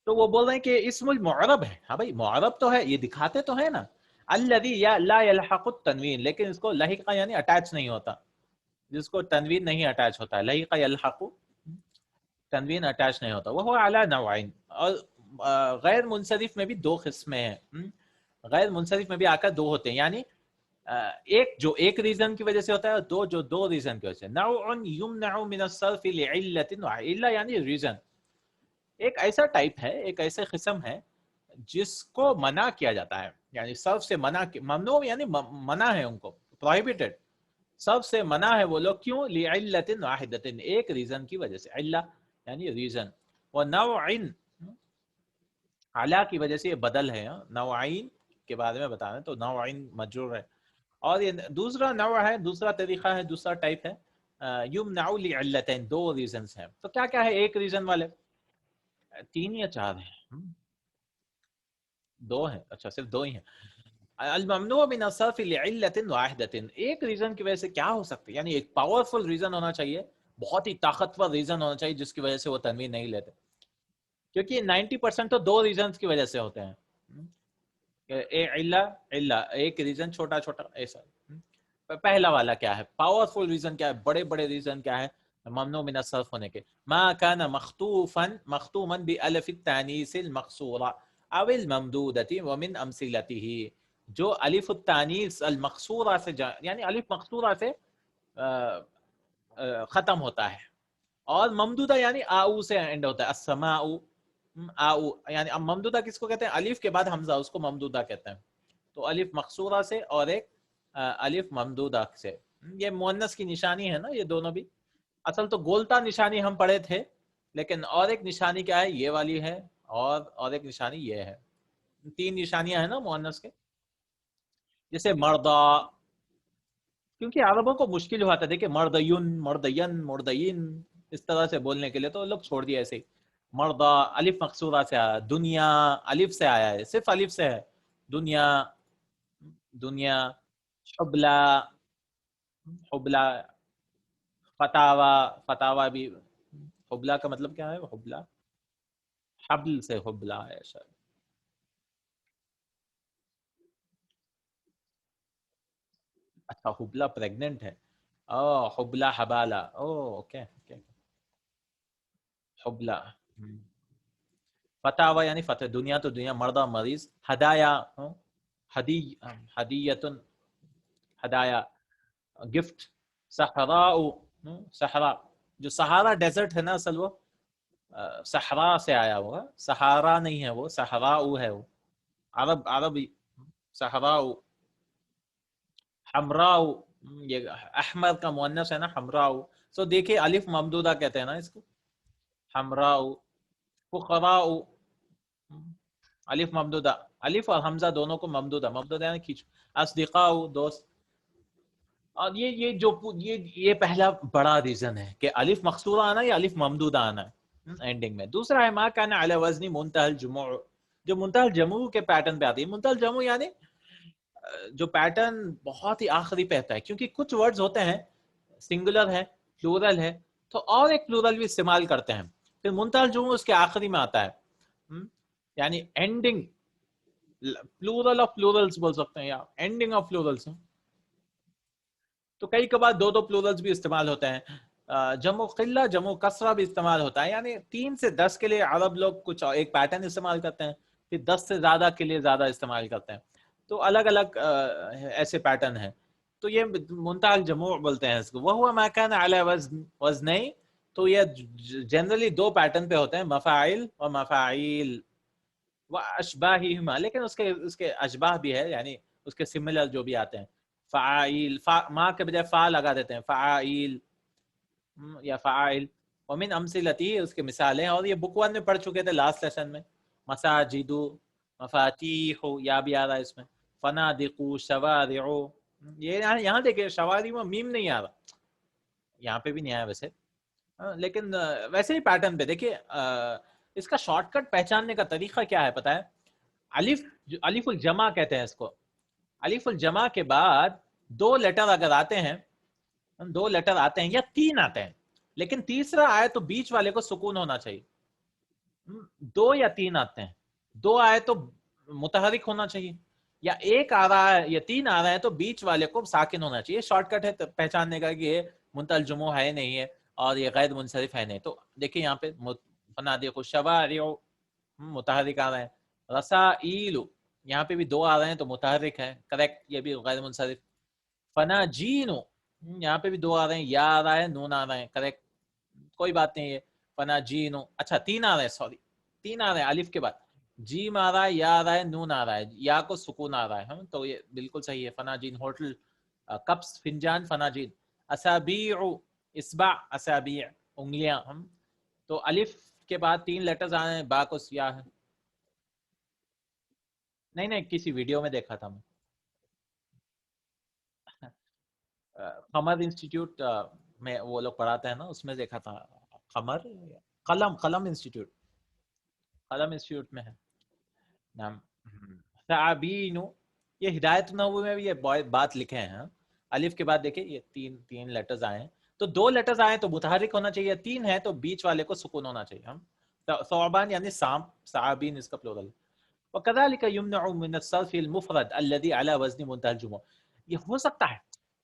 تو وہ بول رہے ہیں کہ اسم المعرب ہے، ہاں بھائی معرب تو ہے، یہ دکھاتے تو ہے نا، الذی یا لا یلحق التنوین، لیکن اس کو لحقہ یعنی اٹیچ نہیں ہوتا، جس کو تنوین نہیں اٹیچ ہوتا ہے، لحقہ یلحق، تنوین اٹیچ نہیں ہوتا، وہ اعلیٰ نوعین۔ اور غیر منصرف میں بھی دو قسمیں ہیں، غیر منصرف میں بھی آ کر دو ہوتے ہیں، یعنی ایک جو ایک ریزن کی وجہ سے ہوتا ہے، اور دو جو دو ریزن کی وجہ سے، نوع یمنع من الصرف لعلۃ، علہ یعنی ریزن، ایک ایسا ٹائپ ہے، ایک ایسے قسم ہے جس کو منع کیا جاتا ہے، یعنی صرف سے منع، ممنوع یعنی منع ہے، ان کو پروہیبٹڈ، سب سے منع ہے وہ لوگ، کیوں؟ لعلۃ واحدۃ، ایک ریزن کی وجہ سے، علہ یعنی ریزن، ونوع، علا کی وجہ سے یہ بدل ہے، نوعین کے بارے میں بتا رہے ہیں، تو نوعین مجرور ہے، اور یہ دوسرا نوع ہے، دوسرا طریقہ ہے، دوسرا ٹائپ ہے، یمنع لعلتین، دو ریزنز ہیں، تو کیا کیا ہے ایک ریزن والے؟ تین یا چار ہیں، دو ہیں، اچھا صرف دو ہی ہیں۔ الممنوع من الصرف لعلۃ واحدۃ، ایک ریزن کی وجہ سے کیا ہو سکتا ہے، یعنی ایک پاورفل ریزن ہونا چاہیے، بہت ہی طاقتور ریزن ہونا چاہیے جس کی وجہ سے وہ تنوین نہیں لیتے، کیونکہ 90% تو دو ریزنز کی وجہ سے ہوتے ہیں، ایک ریزن چھوٹا چھوٹا ایسا۔ پہلا والا کیا ہے، پاورفل ریزن کیا ہے، بڑے بڑے ریزن کیا ہے ممنوع من الصرف ہونے کے؟ ما كان مختوما بألف التانیث المقصورہ او الممدودۃ ومن امثلته، جو الف التانیث المقصورہ سے یعنی الف مقصورہ سے ختم ہوتا ہے، اور ممدودہ یعنی آؤ سے اینڈ ہوتا ہے، السماء آؤ، یعنی ممدودہ کس کو کہتے ہیں؟ الف کے بعد حمزہ، اس کو ممدودہ کہتے ہیں، تو الف مقصورہ سے اور ایک الف ممدودہ سے، یہ مؤنث کی نشانی ہے نا، یہ دونوں بھی اصل تو گولتا نشانی ہم پڑھے تھے، لیکن اور ایک نشانی کیا ہے، یہ والی ہے، اور ایک نشانی یہ ہے، تین نشانیاں ہیں نا مؤنث کے، جیسے مردا، کیونکہ عربوں کو مشکل ہوا تھا، دیکھیں مردیون مردین مردین اس طرح سے بولنے کے لیے، تو لوگ چھوڑ دیا ایسے ہی، مردا الف مقصورہ سے آیا، دنیا الف سے آیا ہے، صرف الف سے ہے، دنیا دنیا، حبلا حبلا، فتاوا فتاوا بھی، حبلا کا مطلب کیا ہے؟ حبلا حبل سے حبلا ہے شاید، اچھا حبلا پریگننٹ ہے، او حبلا حبالا، او اوکے اوکے، حبلا، فتاوا یعنی فتح، دنیا تو دنیا، مردہ مریض، ہدایا ہدی ہدیتن، ہدایا گفٹ، صحراء، صحرا، جو سہارا ڈیزرٹ ہے نا اصل وہ صحرا سے آیا ہوا، سہارا نہیں ہے وہ، صحراء ہے وہ، عربی صحراء، حمراء، یہ احمر کا مؤنث ہے نا، حمراء، سو دیکھیے الف ممدودہ کہتے ہیں نا اس کو، حمراء، فقراء، الف ممدودہ، الف اور حمزہ دونوں کو ممدودہ، ممدودہ یعنی کھینچ، اصدقاء دوست. اور یہ پہلا بڑا ریزن ہے کہ الف مقصورہ آنا یا الف ممدودہ آنا ہے اینڈنگ میں. دوسرا ہے ما کان علی وزن منتهى الجموع، جو منتهى الجموع کے پیٹرن پہ آتی ہے. منتهى الجموع یعنی جو پیٹرن بہت ہی آخری پہ ہوتا ہے، کیونکہ کچھ ورڈز ہوتے ہیں سنگولر ہے، پلورل ہے، تو اور ایک پلورل بھی استعمال کرتے ہیں، پھر منتهى الجموع اس کے آخری میں آتا ہے، یعنی اینڈنگ پلورل آف پلورلز بول سکتے ہیں یا اینڈنگ آف پلورلز. تو کئی کبھار دو دو پلورلز بھی استعمال ہوتے ہیں. جمع قلہ جمع کسرہ بھی استعمال ہوتا ہے، یعنی 3 سے 10 کے لیے عرب لوگ کچھ ایک پیٹرن استعمال کرتے ہیں، پھر 10 سے زیادہ کے لیے زیادہ استعمال کرتے ہیں. تو الگ الگ ایسے پیٹرن ہیں. تو یہ منتهى الجموع بولتے ہیں اس کو. وهو ما كان على وزنين، تو یہ جنرلی دو پیٹرن پہ ہوتے ہیں، مفاعل و مفاعیل و اشباہہما، لیکن اس کے اشباہ بھی ہے، یعنی اس کے سملر جو بھی آتے ہیں. فعائل، ما کے بجائے فا لگا دیتے ہیں، فعائل یا فعائل. ومن امثلتی، اس کے مثالیں، اور یہ بک 1 میں پڑھ چکے تھے لاسٹ لیسن میں. مساجد، مفاتیح، یا بھی آ رہا ہے اس میں. فنادق، شوارع، یہ یہاں دیکھیں شوارع میں میم نہیں آ رہا، یہاں پہ بھی نہیں آیا ویسے، لیکن ویسے ہی پیٹرن پہ دیکھیے. اس کا شارٹ کٹ پہچاننے کا طریقہ کیا ہے پتا ہے؟ الف، الف الجمع کہتے ہیں اس کو. الف الجمع کے بعد 2 لیٹر اگر آتے ہیں، 2 لیٹر آتے ہیں یا 3 آتے ہیں، لیکن تیسرا آئے تو بیچ والے کو سکون ہونا چاہیے. 2 یا 3 آتے ہیں، 2 آئے تو متحرک ہونا چاہیے، یا 1 آ رہا ہے یا 3 آ رہا ہے تو بیچ والے کو ساکن ہونا چاہیے. شارٹ کٹ ہے پہچاننے کا کہ یہ منتهى الجموع ہے نہیں ہے اور یہ غیر منصرف ہے نہیں. تو دیکھیں یہاں پہ فنادق الشوارع متحرک آ رہے ہیں، رسائل یہاں پہ بھی 2 آ رہے ہیں تو متحرک ہے، کریکٹ، یہ بھی غیر منصرف. فناجین یہاں پہ بھی 2 آ رہے ہیں، یا آ رہا ہے نون آ رہے ہیں، کریکٹ، کوئی بات نہیں ہے. فناجین، اچھا 3 آ رہے ہیں، سوری 3 آ رہے ہیں الف کے بعد، جیم آ رہا ہے، یا آ رہا ہے، نون آ رہا ہے، یا کو سکون آ رہا ہے، تو یہ بالکل صحیح ہے. فناجین ہوٹل، کپس فنجان، فناجین. اسابیع، اسبع، اسابیع انگلیاں، تو الف کے بعد 3 لیٹرز آ رہے ہیں، با کو سیاہ ہے. نہیں کسی ویڈیو میں دیکھا تھا میں. قمر انسٹیٹیوٹ میں وہ لوگ پڑھاتے ہیں نا، اس میں دیکھا تھا. قمر، قلم انسٹیٹیوٹ، قلم انسٹیٹیوٹ میں ہے نام. ثعابین، یہ ہدایت نبوی میں بھی یہ بات لکھے ہیں. الف کے بعد دیکھیں یہ تین لیٹرز آئے ہیں، تو 2 لیٹرز آئے تو متحرک ہونا چاہیے، 3 ہے تو بیچ والے کو سکون ہونا چاہیے. ثعبان یعنی سانپ، ثعابین اس کا پلورل. وكذلك يمنع من الصرف المفرد الذي على وزن منتهى الجموع. یہ ہو سکتا ہے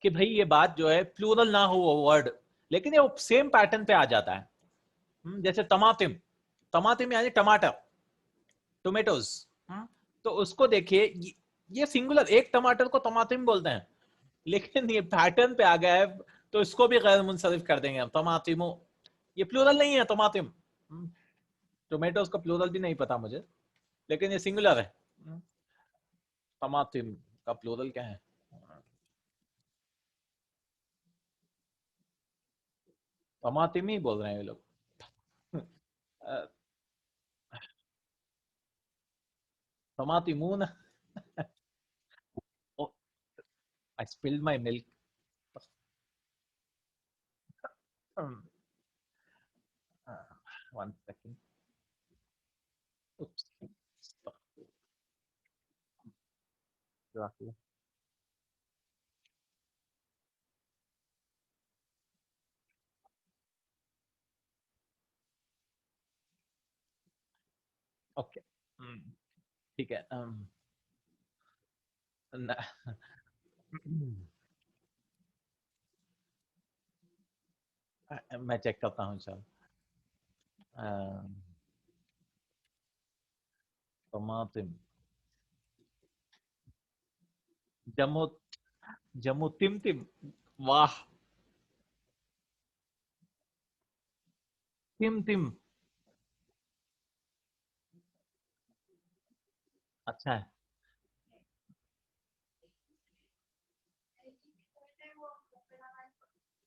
کہ بھئی یہ بات جو ہے پلورل نہ ہو وہ ورڈ، لیکن یہ سیم پیٹرن پہ آ جاتا ہے. جیسے طماطم، طماطم یعنی ٹماٹر، ٹومیٹوز. تو اس کو دیکھیے یہ سنگولر، ایک ٹماٹر کو طماطم بولتے ہیں، لیکن یہ پیٹرن پہ آ گیا ہے تو اس کو بھی غیر منصرف کر دیں گے ہم، طماطمو. یہ پلورل نہیں ہے طماطم، ٹومیٹوز کا پلورل بھی نہیں پتا مجھے، لیکن یہ سنگولر ہے. طماطم کا پلورل کیا ہے؟ طماطم ہی بول رہے ہیں یہ لوگ. طماطمون. I spilled my milk. One second. Oops. Okay ٹھیک ہے. میں چیک کرتا ہوں انشاءاللہ. طماطم، جمو، جمو تم تم، واہ، تم تم، اچھا ہے.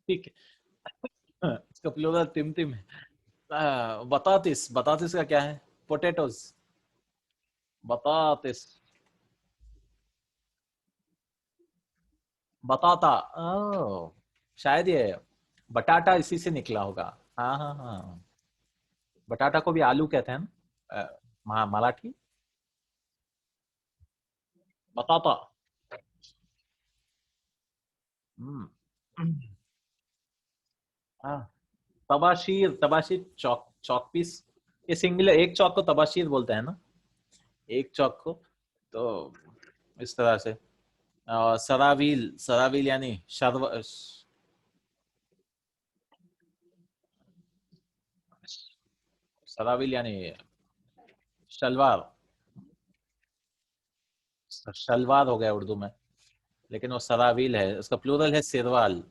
ٹھیک ہے. اس کا پلورل تم ہے. بطاطس، بطاطس کا کیا ہے؟ پوٹیٹوز. بطاطس، بطاطا. شاید یہ بٹاٹا اسی سے نکلا ہوگا. ہاں ہاں ہاں، بٹاٹا کو بھی آلو کہتے ہیں نا. مراٹھی. بطاطا. ہم. ہاں، تباشیر. تباشیر چوک، چوک پیس. یہ سنگولر، ایک چوک کو تباشیر بولتے ہیں نا، ایک چوک کو. تو اس طرح سے. سراویل، سراویل یعنی سراویل یعنی شلوار. شلوار ہو گیا اردو میں، لیکن وہ سراویل ہے، اس کا پلورل ہے سروال.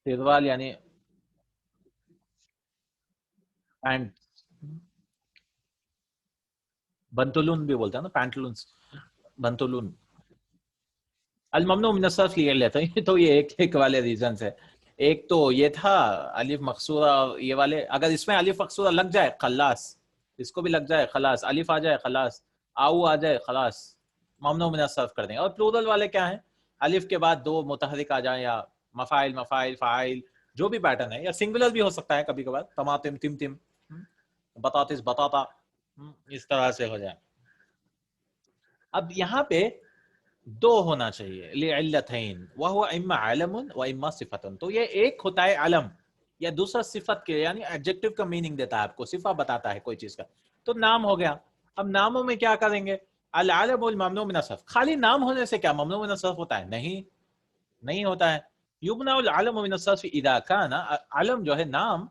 سروال یعنی پینٹ. بنتلون بھی بولتے ہیں نا، پینٹلونس. بنتلون. الممنوع من الصرف لے لیتا ہوں تو یہ ایک ایک والے ریزنز ہے. ایک تو یہ تھا الف مقصورہ، یہ والے اگر اس میں الف مقصورہ لگ جائے خلاص، اس کو بھی لگ جائے خلاص، الف آ جائے خلاص، آؤ آ جائے خلاص، ممنوع من الصرف کر دیں. اور پلورل والے کیا ہیں؟ الف کے بعد دو متحرک آ جائیں، یا مفاعل، مفاعل، فاعل، جو بھی پیٹرن ہے، یا سنگولر بھی ہو سکتا ہے کبھی کبھار، طماطم، تم تم، بطاطس، بطاطا، اس طرح سے ہو جائے. اب یہاں پہ دو ہونا چاہیے لعلتین، وہو اما علم و اما صفت. تو یہ ایک ہوتا ہے علم، یا دوسرا صفت کے، یعنی ایڈجیکٹو کا میننگ دیتا ہے آپ کو، صفہ بتاتا ہے کوئی چیز کا. تو نام ہو گیا. اب ناموں میں کیا کریں گے؟ العلم الممنوع من الصرف. خالی نام ہونے سے کیا ممنوع من الصرف ہوتا ہے؟ نہیں، نہیں ہوتا ہے. یمنع العلم من الصرف اذا كان، علم جو ہے نام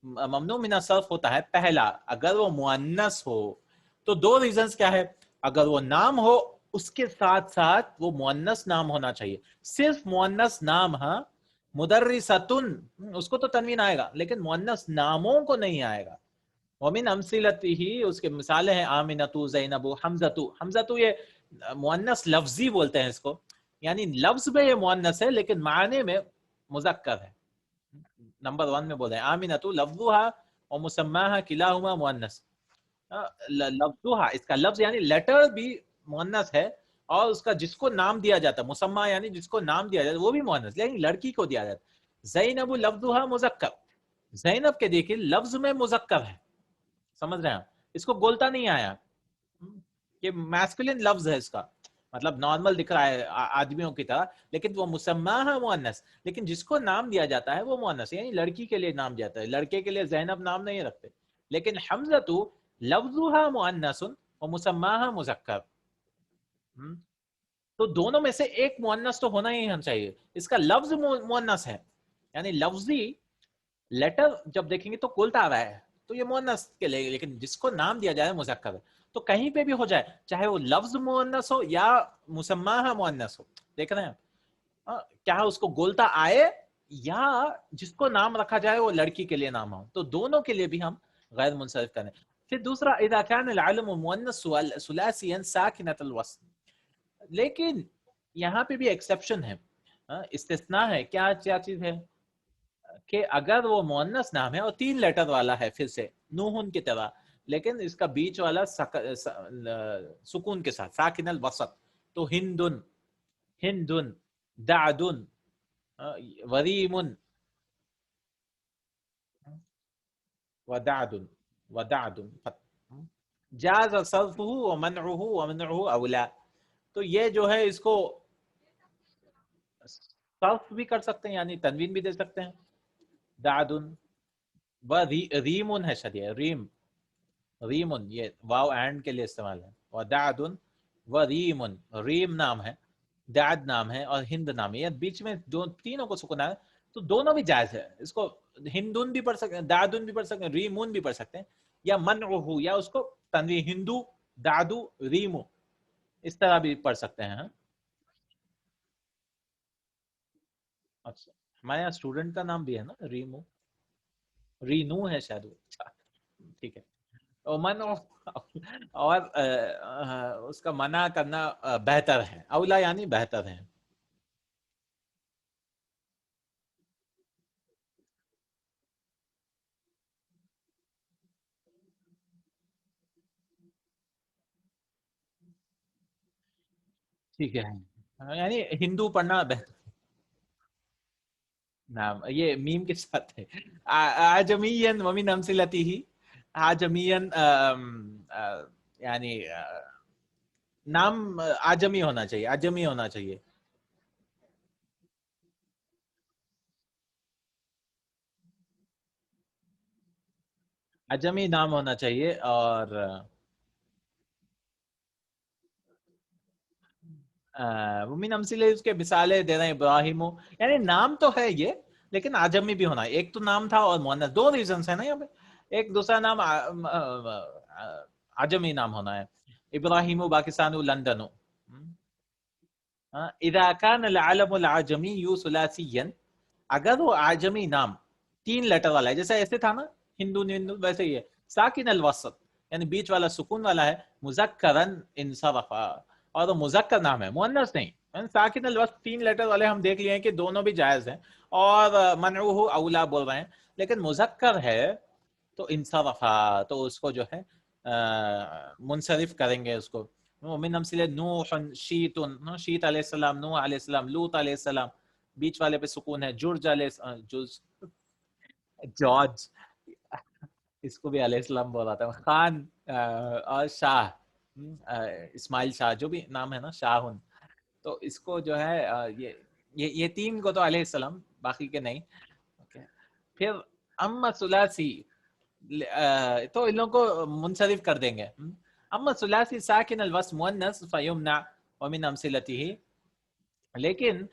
ممنوع من الصرف ہوتا ہے پہلا اگر وہ مؤنث ہو. تو دو ریزنز کیا ہے؟ اگر وہ نام ہو اس کے ساتھ ساتھ وہ مؤنث نام ہونا چاہیے. صرف مؤنث نام، ہاں مدرستن، اس کو تو تنوین آئے گا لیکن مؤنث ناموں کو نہیں آئے گا. ومن امثلتہ، اس کے مثالیں ہیں آمنۃ، زینب، حمزۃ. حمزۃ یہ مؤنث لفظی بولتے ہیں اس کو، یعنی لفظ میں یہ مؤنث ہے لیکن معنی میں مذکر ہے. نمبر 1 میں بولے ہیں آمنۃ لفظها ومسماها کلاہما مؤنث. لفظها، اس کا لفظ یعنی لیٹر بھی مؤنث ہے، اور اس کا جس کو نام دیا جاتا ہے، مسمہ یعنی جس کو نام دیا جاتا ہے وہ بھی مؤنث، یعنی لڑکی کو دیا جاتا ہے. زینب لفظها مذکر، زینب کے دیکھیں لفظ میں مذکر ہے. سمجھ رہے ہیں آپ؟ اس کو گولتا نہیں آیا کہ میسکولین لفظ ہے اس کا، مطلب نارمل دکھ رہا ہے آدمیوں کی طرح، لیکن وہ مسمہ ہے مؤنث. لیکن جس کو نام دیا جاتا ہے وہ مؤنث، یعنی لڑکی کے لیے نام جاتا ہے، لڑکے کے لیے زینب نام نہیں رکھتے. لیکن حمزۃ لفظها مؤنث ومسماها مذکر. تو دونوں میں سے ایک مؤنث تو ہونا ہی چاہیے. اس کا لفظ مؤنث ہے، یعنی لفظی لیٹر جب دیکھیں گے تو کولتا آ رہا ہے تو یہ مؤنث کے لیے، لیکن جس کو نام دیا جائے مذکر ہے. تو کہیں پہ بھی ہو جائے، چاہے وہ لفظ مؤنث ہو یا مسمہ مؤنث ہو، دیکھ رہے ہیں کیا اس کو گولتا آئے یا جس کو نام رکھا جائے وہ لڑکی کے لیے نام ہو، تو دونوں کے لیے بھی ہم غیر منصرف کریں. پھر دوسرا اذا كان العلم مؤنث ثلاثيا ساكنة الوصل. لیکن یہاں پہ بھی ایکسیپشن ہے، استثناء ہے. کیا چیز ہے؟ کہ اگر وہ مؤنث نام ہے اور 3 لیٹر والا ہے، پھر سے نوحن کی طرح، لیکن اس کا بیچ والا سکون کے ساتھ، ساکن الوسط. تو ہندن، ہندن، دعدن، وریم، ودعدن، ودعدن. جاز صرفه ومنعه ومنعه اولا. تو یہ جو ہے اس کو صرف بھی کر سکتے ہیں، یعنی تنوین بھی دے سکتے ہیں. دعدن و ریمن ہے، شدید ریم، ریمن یہ واو اینڈ کے لیے استعمال ہے. ودعدن و ریمن، ریم نام ہے، دعد نام ہے، اور ہند نام ہے. یہ بیچ میں تینوں کو سکون ہے تو دونوں بھی جائز ہے. اس کو ہندون بھی پڑھ سکتے ہیں، دعدن بھی پڑھ سکتے ہیں، ریمون بھی پڑھ سکتے ہیں، یا منعہ، یا اس کو تنوین ہندو، دعدو، ریمو، اس طرح بھی پڑھ سکتے ہیں. اچھا، ہمارے یہاں اسٹوڈنٹ کا نام بھی ہے نا ریمو، رینو ہے شاید وہ. اچھا ٹھیک ہے. من اور اس کا منع کرنا بہتر ہے، اولا یعنی بہتر ہے. ٹھیک ہے، یعنی ہندو پڑھنا بہتر. نعم، یہ میم کے ساتھ ہے. آجمین ومن امثلتہ، آجمین یعنی نام آجمی ہونا چاہیے، آجمی ہونا چاہیے. آجمی نام ہونا چاہیے. اور ومن امثلہ اس کے مثالیں دے رہے ہیں ابراہیم، یعنی نام تو ہے یہ لیکن آجمی بھی ہونا ہے. ایک تو نام تھا اور مؤنث، دو ریزنس ہیں نا یہاں پہ. ایک دوسرا نام آجمی نام ہونا ہے. ابراہیم پاکستان لندن. اذا كان العلم العجمی ثلاثیا، اگر وہ آجمی نام تین لیٹر والا ہے، جیسے ایسے تھا نا ہندو ہندو، ویسے ہی ہے. ساکن الوسط یعنی بیچ والا سکون والا ہے. مذکرن انصرفا، اور وہ مذکر نام ہے، مؤنث نہیں. ساکن الوسط تین لیٹر والے ہم دیکھ لیے ہیں کہ دونوں بھی جائز ہیں اور منعوہ اولا بول رہے ہیں، لیکن مذکر ہے تو انصرفا، تو اس کو جو ہے منصرف کریں گے اس کو. ومن امثلہ نوح، شیت، شیت علیہ السلام، نوح علیہ السلام، لوط علیہ السلام، بیچ والے پہ سکون ہے. جرج علیہ جارج، اس کو بھی علیہ السلام بولا تھا. خان اور شاہ، اسماعیل شاہ جو بھی نام ہے نا، شاہن. تو اس کو جو ہے یہ تین کو تو علیہ السلام، باقی کے نہیں. پھر اما ثلاثی، تو ان لوگوں کو منصرف کر دیں گے. اما ثلاثی ساکن الوصف مؤنث فیمنع ومن امثلته. لیکن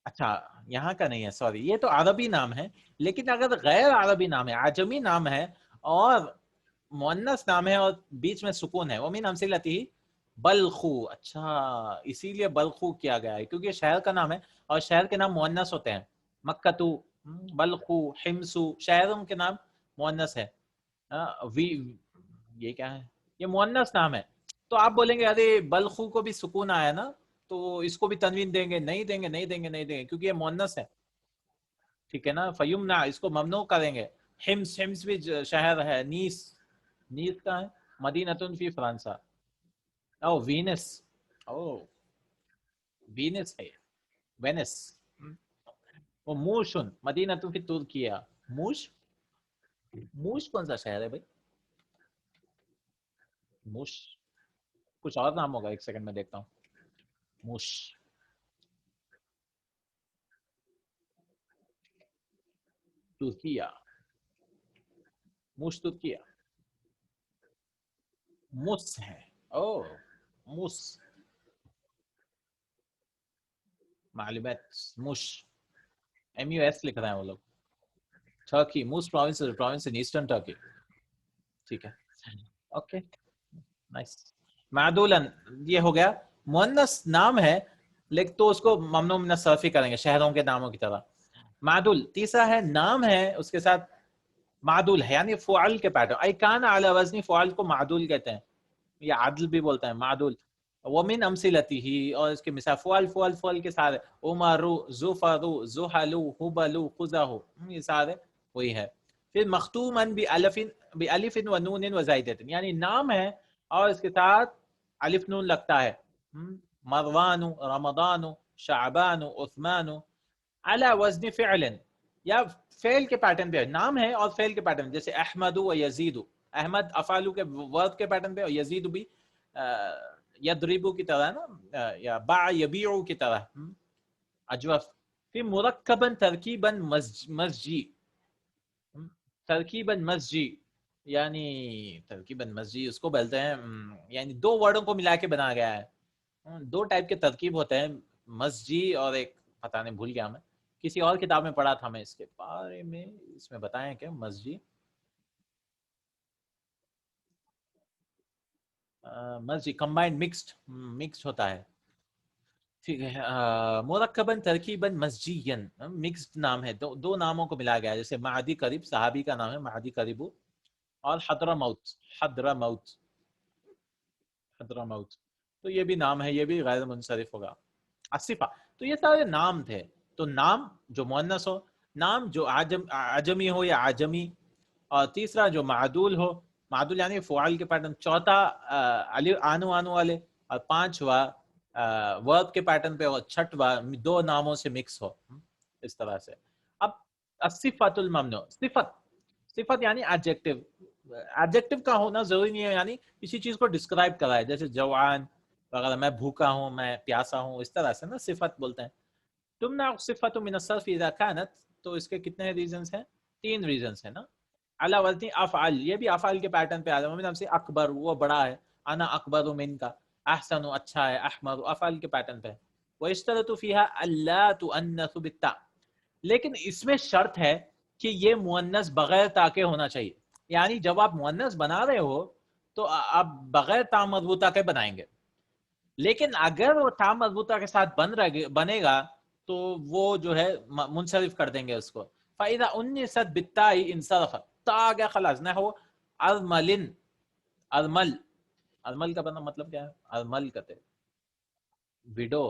اچھا یہاں کا نہیں ہے، سوری، یہ تو عربی نام ہے. لیکن اگر غیر عربی نام ہے، عجمی نام ہے اور مؤنث نام ہے اور بیچ میں سکون ہے، ومن امثلته بلخو. اچھا اسی لیے بلخو کیا گیا ہے کیونکہ شہر کا نام ہے اور شہر کے نام مؤنث ہوتے ہیں. مکتو، بلخو، حمصو، شہروں کے نام مؤنث ہے. یہ کیا ہے؟ یہ مؤنث نام ہے. تو آپ بولیں گے ارے بلخو کو بھی سکون آیا نا، تو اس کو بھی تنوین دیں گے؟ نہیں دیں گے، نہیں دیں گے، نہیں دیں گے، کیونکہ یہ مؤنث ہے. ٹھیک ہے نا، فیمنع اس کو ممنوع کریں گے. حمص، حمص بھی شہر ہے. نیس، نیس کا ہے مدینۃ فی فرانسا. او وینس، او وینس ہے، وینس. وہ موشن مدینۃ فی ترکیہ. موش، موش کون سا شہر ہے بھائی؟ موش کچھ اور نام ہوگا، ایک سیکنڈ میں دیکھتا ہوں. موش، ترکیہ، موش ترکیہ. مس ہے، او مس، معلومات. مش، ایم یو ایس لکھ رہے ہیں وہ لوگ. ٹرکی، موس پروونس، پروونس ان ایسٹرن ٹرکی. ٹھیک ہے، اوکے، نائس. معدولا، یہ ہو گیا مؤنث نام ہے لیکن تو اس کو ممنوع من الصرف ہی کریں گے شہروں کے ناموں کی طرح. معدول تیسرا ہے، نام ہے اس کے ساتھ معدول ہے یعنی فعل کے پیٹرن. ای کان علی وزن فعل کو معدول کہتے ہیں، یا عدل بھی بولتے ہیں، معدول. ومن امثلته، اور اس کے مثال فعل، فعل، فعل کے سارے عمرو، زفرو، زحلو، حبلو، خزہ، یہ سارے وہی ہے. پھر مختوما بألف، بألف و نون و زائدۃ، یعنی نام ہے اور اس کے ساتھ الف نون لگتا ہے. مروان، رمضان، شعبان، عثمان. علی وزن فعل، یا فعل کے پیٹرن پہ نام ہے اور فعل کے پیٹرن، جیسے احمد و یزید. احمد افعالو کے ورب کے پیٹرن پہ، اور یزید بھی یضربو کی طرح نا، یا باع یبیعو کی طرح. اجوف. پھر مرکبا ترکیبا مزجی، ترکیبا مزجی، یعنی ترکیبا مزجی اس کو بولتے ہیں یعنی دو ورڈوں کو ملا کے بنایا گیا ہے. دو ٹائپ کے ترکیب ہوتے ہیں، مزجی اور ایک پتہ نہیں بھول گیا میں، کسی اور کتاب میں پڑھا تھا میں اس کے بارے میں. اس میں بتائیں کہ مزجی، مزجی کمبائنڈ، مکسڈ، مکسڈ ہوتا ہے. ٹھیک ہے، مرکبا ترکیبا مزجیا، مکسڈ نام ہے، دو ناموں کو ملایا گیا ہے. جیسے معدی قریب، صحابی کا نام ہے معدی قریب، اور حضرموت، حضرموت، حضرموت. تو یہ بھی نام ہے، یہ بھی غیر منصرف ہوگا. صفہ، تو یہ سارے نام تھے. تو نام جو مؤنث ہو، نام جو عجمی ہو یا عجمی، اور تیسرا جو معدول ہو، معدول یعنی فعال کے پیٹرن. چوتھا آنو آنو والے، اور پانچواں ورب کے پیٹرن پہ ہو، چھٹ دو ناموں سے مکس ہو، اس طرح سے. اب الصفت الممنوع، صفت یعنی ایڈجیکٹو. ایڈجیکٹو کا ہونا ضروری نہیں ہے یعنی کسی چیز کو ڈسکرائب کرا ہے، جیسے جوان وغیرہ، میں بھوکا ہوں، میں پیاسا ہوں، اس طرح سے نا صفت بولتے ہیں. تمنع صفت من الصرف اذا كانت، تو اس کے کتنے ریزنز ہیں؟ 3 ریزنز ہیں نا. علی وزن افعل، یہ بھی افعال کے پیٹرن پہ آ رہا ہے. من سے اکبر، وہ بڑا ہے، انا اکبر من کا، احسن اچھا ہے، احمد افعال کے پیٹرن پہ. واشترط فيها الا تؤنث بالتاء، لیکن اس میں شرط ہے کہ یہ مؤنث بغیر تا کے ہونا چاہیے. یعنی جب آپ مؤنث بنا رہے ہو تو آپ بغیر تا مربوطہ کے بنائیں گے، لیکن اگر وہ تا مربوطہ کے ساتھ بنے گا تو وہ جو ہے منصرف کر دیں گے اس کو. فَإِذَا أُنِّسَتْ بِالتَّاءِ انصرفت، تا آ گیا خلاص. نہ ہو ارملن، ارمل، ارمل کا بنا مطلب کیا ہے؟ ارمل کہتے وڈو،